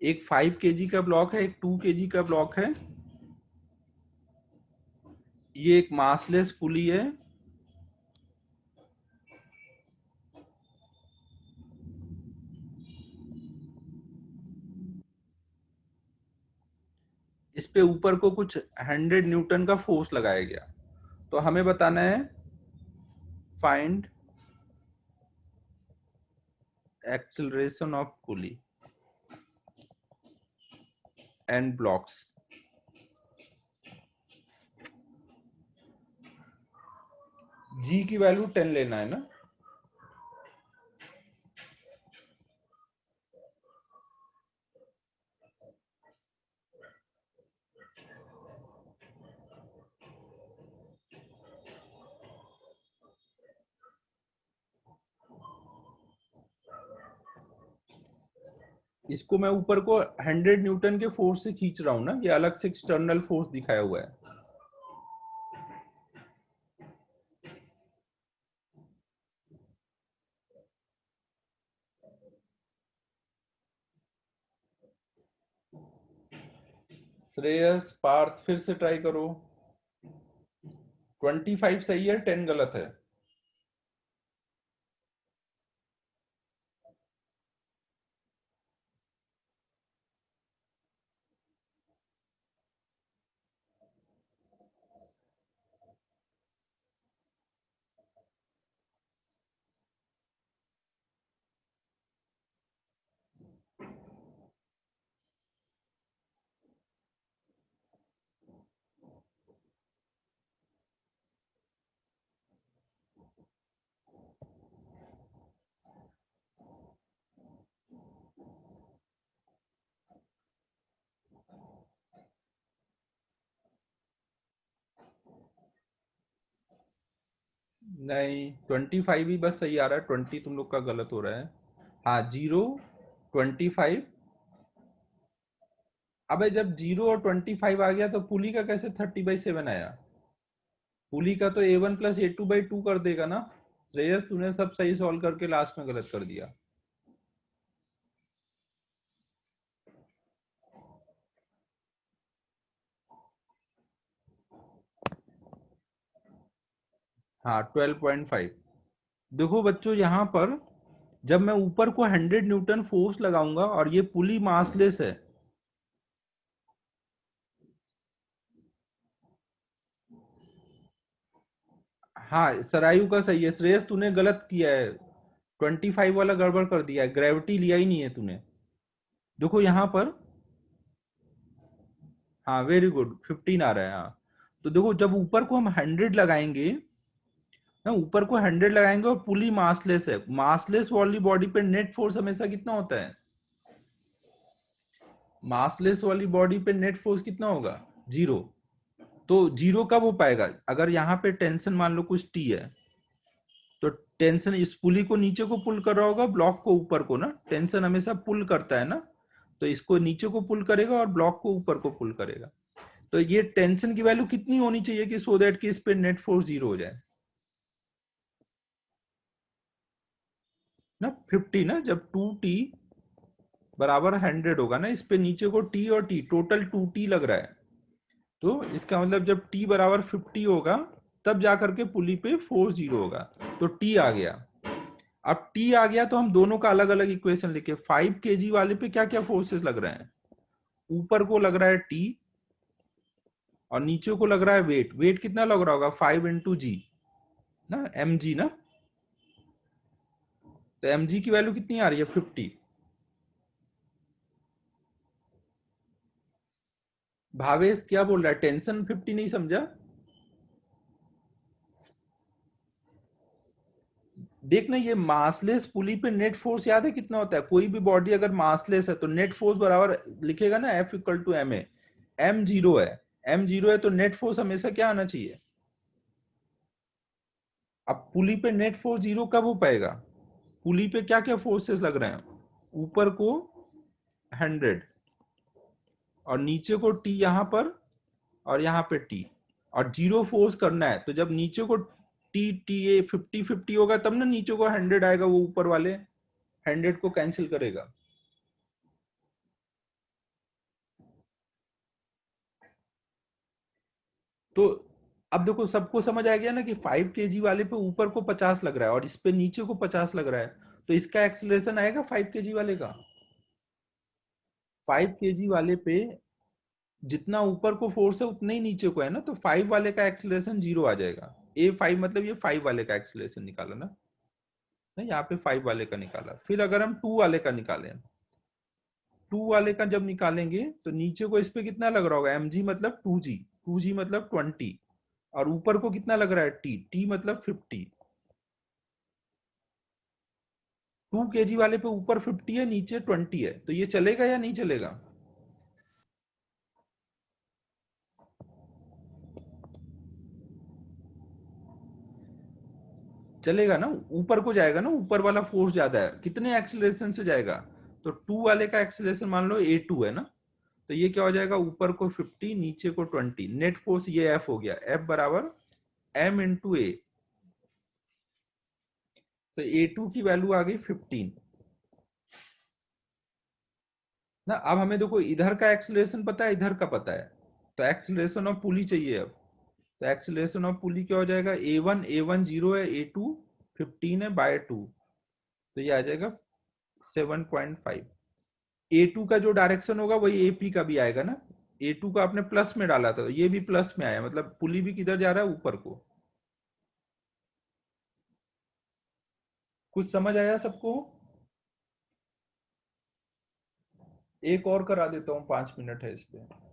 A: एक 5 kg का ब्लॉक है, एक 2 kg का ब्लॉक है। ये एक मासलेस पुली है। इस पे ऊपर को कुछ 100 न्यूटन का फोर्स लगाया गया। तो हमें बताना है find acceleration of pulley and blocks. G की वैल्यू 10 लेना है ना। इसको मैं ऊपर को 100 न्यूटन के फोर्स से खींच रहा हूं ना, ये अलग से एक्सटर्नल फोर्स दिखाया हुआ है। श्रेयस पार्थ फिर से ट्राई करो। 25 सही है, 10 गलत है। नहीं, 25 ही बस सही आ रहा है, 20 तुम लोग का गलत हो रहा है। हाँ, 0, 25 अबे जब 0 और 25 आ गया तो पुली का कैसे 30/7 आया? पुली का तो A1 प्लस A2/2 कर देगा ना। श्रेयस तूने सब सही सॉल्व करके लास्ट में गलत कर दिया। हाँ 12.5। देखो बच्चों यहाँ पर जब मैं ऊपर को 100 न्यूटन फोर्स लगाऊंगा और ये पुली मासलेस है, हाँ सरायु का सही है। श्रेयस तूने गलत किया है, 25 वाला गड़बड़ कर दिया है, ग्रेविटी लिया ही नहीं है तूने। देखो यहाँ पर, हाँ वेरी गुड, 15 आ रहा है। हाँ तो देखो जब ऊपर को हम 100 लगाएंगे ना, ऊपर को 100 लगाएंगे और पुली मासलेस है, मासलेस वाली बॉडी पे नेट फोर्स हमेशा कितना होता है? मासलेस वाली बॉडी पे नेट फोर्स कितना होगा? 0। तो 0 कब हो पाएगा? अगर यहाँ पे टेंशन मान लो कुछ टी है, तो टेंशन इस पुली को नीचे को पुल कर रहा होगा, ब्लॉक को ऊपर को ना, टेंशन हमेशा पुल करता है ना, तो इसको नीचे को पुल करेगा और ब्लॉक को ऊपर को पुल करेगा। तो ये टेंशन की वैल्यू कितनी होनी चाहिए कि सो दैट कि इस पे नेट फोर्स 0 हो जाए ना? 50 ना, जब 2t बराबर 100 होगा ना, इस पे नीचे को t और t टोटल 2t लग रहा है, तो इसका मतलब जब t बराबर 50 होगा तब जाकर के पुली पे फोर्स 0 होगा। तो t आ गया। अब t आ गया तो हम दोनों का अलग अलग इक्वेशन लिखे। 5 kg वाले पे क्या क्या फोर्सेस लग रहे हैं? ऊपर को लग रहा है t और नीचे को लग रहा है वेट। वेट कितना लग रहा होगा? 5 इंटू जी ना, mg ना। तो mg की वैल्यू कितनी आ रही है? 50। भावेश क्या बोल रहा है? टेंशन 50 नहीं समझा? देखना ये मासलेस पुली पे नेट फोर्स याद है कितना होता है? कोई भी बॉडी अगर मासलेस है तो नेट फोर्स बराबर लिखेगा ना F equal to M a. M 0 है, एम 0 है तो नेट फोर्स हमेशा क्या आना चाहिए? अब पुली पे नेट फोर्स 0 कब हो पाएगा? पुली पे क्या क्या फोर्सेस लग रहे हैं? ऊपर को 100 और नीचे को टी यहां पर और यहाँ पे टी, और 0 फोर्स करना है। तो जब नीचे को टी टी ए 50-50 होगा तब ना नीचे को 100 आएगा, वो ऊपर वाले 100 को कैंसिल करेगा। तो अब देखो सबको समझ आ गया ना कि 5 kg वाले पे ऊपर को 50 लग रहा है और इस पे नीचे को 50 लग रहा है, तो इसका एक्सीलरेशन आएगा 5 kg वाले का। 5 kg वाले पे जितना ऊपर को फोर्स है उतना ही नीचे को है ना, तो 5 वाले का एक्सीलरेशन 0 आ जाएगा। A5 मतलब ये 5 वाले का एक्सीलरेशन निकाला ना, नहीं यहाँ पे 5 वाले का निकाला। फिर अगर हम 2 वाले का निकालें, 2 वाले का जब निकालेंगे तो नीचे को इस पे कितना लग रहा होगा? mg मतलब 2g, 2g मतलब 20, और ऊपर को कितना लग रहा है? t, t मतलब 50। 2 kg वाले पे ऊपर 50 है नीचे 20 है, तो ये चलेगा या नहीं चलेगा? चलेगा ना, ऊपर को जाएगा ना, ऊपर वाला फोर्स ज्यादा है। कितने एक्सीलरेशन से जाएगा? तो 2 वाले का एक्सीलरेशन मान लो A2 है ना, तो ये क्या हो जाएगा? ऊपर को 50 नीचे को 20, नेट फोर्स ये F हो गया। F बराबर m इंटू ए, तो A2 की वैल्यू आ गई 15 ना। अब हमें देखो इधर का एक्सीलरेशन पता है, इधर का पता है, तो एक्सीलरेशन ऑफ पुली चाहिए अब। तो एक्सीलरेशन ऑफ पुली क्या हो जाएगा? A1 0 है, A2 15 है बाय 2, तो ये आ जाएगा 7.5। A2 का जो डायरेक्शन होगा वही AP का भी आएगा ना। A2 का आपने प्लस में डाला था, ये भी प्लस में आया, मतलब पुली भी किधर जा रहा है? ऊपर को। कुछ समझ आया सबको? एक और करा देता हूँ, 5 मिनट है इस पे।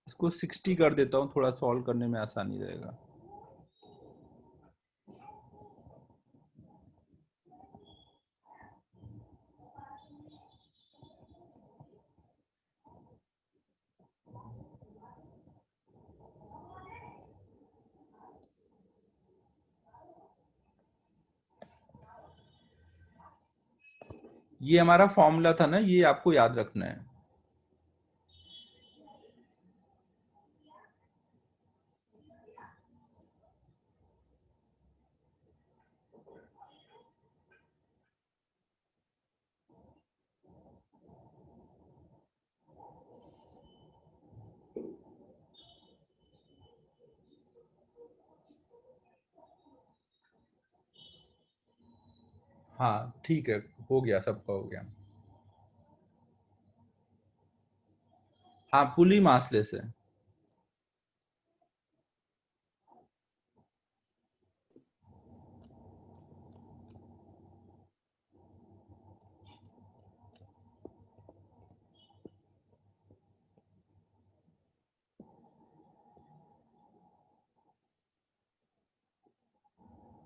A: इसको 60 कर देता हूँ, थोड़ा सॉल्व करने में आसानी रहेगा। ये हमारा फॉर्मूला था ना, ये आपको याद रखना है। हाँ ठीक है, हो गया, सबका हो गया। हाँ, पुली मासलेस है।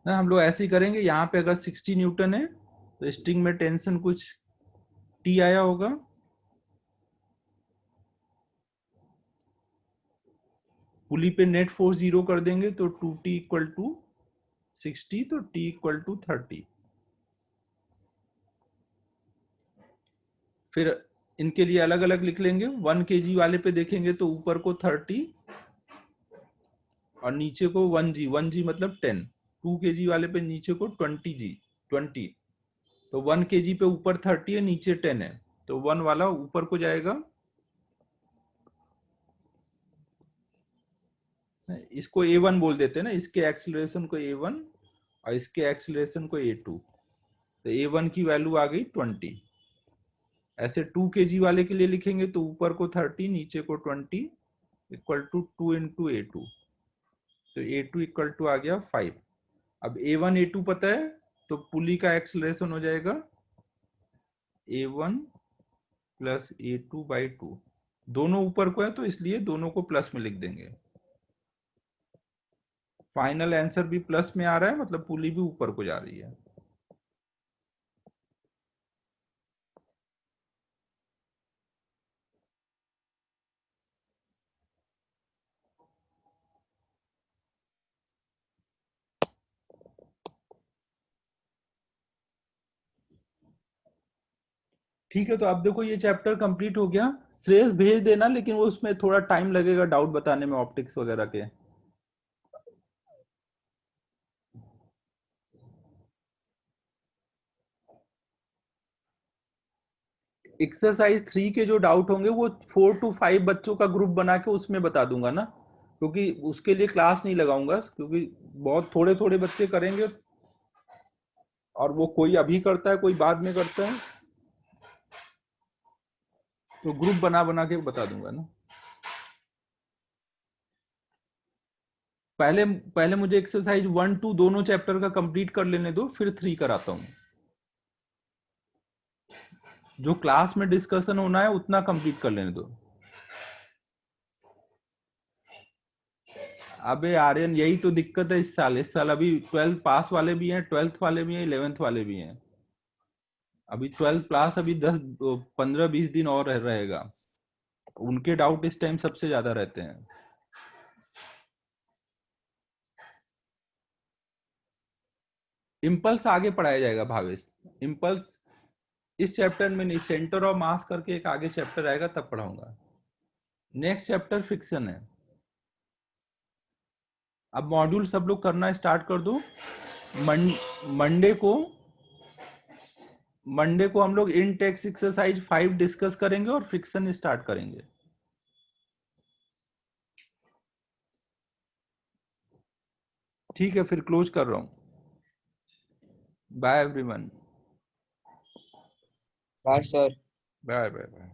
A: ना हम लोग ऐसे ही करेंगे, यहाँ पे अगर 60 न्यूटन है तो स्ट्रिंग में टेंशन कुछ टी आया होगा, पुली पे नेट फोर्स 0 कर देंगे तो 2t इक्वल टू 60, तो t इक्वल टू 30। फिर इनके लिए अलग अलग लिख लेंगे। 1 kg वाले पे देखेंगे तो ऊपर को 30 और नीचे को 1g, 1g मतलब 10। 2 kg वाले पे नीचे को 20g, 20। तो 1 kg पे ऊपर 30 है, नीचे 10 है, तो 1 वाला ऊपर को जाएगा। इसको a1 बोल देते हैं ना, इसके एक्सीलरेशन को a1 और इसके एक्सीलरेशन को a2। तो a1 की वैल्यू आ गई 20। ऐसे 2 kg वाले के लिए लिखेंगे तो ऊपर को 30, नीचे को 20 इक्वल टू 2 इंटू a2। तो a2 इक्वल टू आ गया 5। अब a1 a2 पता है, तो पुली का एक्सीलरेशन हो जाएगा a1 प्लस a2 बाई 2। दोनों ऊपर को है तो इसलिए दोनों को प्लस में लिख देंगे। फाइनल आंसर भी प्लस में आ रहा है, मतलब पुली भी ऊपर को जा रही है। ठीक है, तो अब देखो ये चैप्टर कंप्लीट हो गया। श्रेयस भेज देना, लेकिन वो उसमें थोड़ा टाइम लगेगा डाउट बताने में ऑप्टिक्स वगैरह के। एक्सरसाइज 3 के जो डाउट होंगे वो 4 to 5 बच्चों का ग्रुप बना के उसमें बता दूंगा ना, क्योंकि उसके लिए क्लास नहीं लगाऊंगा, क्योंकि बहुत थोड़े थोड़े बच्चे करेंगे और वो कोई अभी करता है कोई बाद में करता है, तो ग्रुप बना बना के बता दूंगा ना। पहले पहले मुझे एक्सरसाइज 1 2 दोनों चैप्टर का कंप्लीट कर लेने दो, फिर 3 कराता हूँ। जो क्लास में डिस्कशन होना है उतना कंप्लीट कर लेने दो। अबे आर्यन, यही तो दिक्कत है इस साल अभी 12th पास वाले भी हैं, 12th वाले भी हैं, 11th वाले भी हैं। अभी 12th क्लास अभी 15-20 दिन और रहेगा। उनके डाउट इस टाइम सबसे ज्यादा रहते हैं। इम्पल्स आगे पढ़ाया जाएगा भावेश। इम्पल्स इस चैप्टर में नहीं, सेंटर ऑफ मास करके एक आगे चैप्टर आएगा तब पढ़ाऊंगा। नेक्स्ट चैप्टर फ्रिक्शन है। अब मॉड्यूल सब लोग करना स्टार्ट कर दो। मंडे को हम लोग इन टेक्स्ट एक्सरसाइज 5 डिस्कस करेंगे और फ्रिक्शन स्टार्ट करेंगे। ठीक है, फिर क्लोज कर रहा हूं। Bye everyone.
E: Bye sir.
A: Bye bye bye.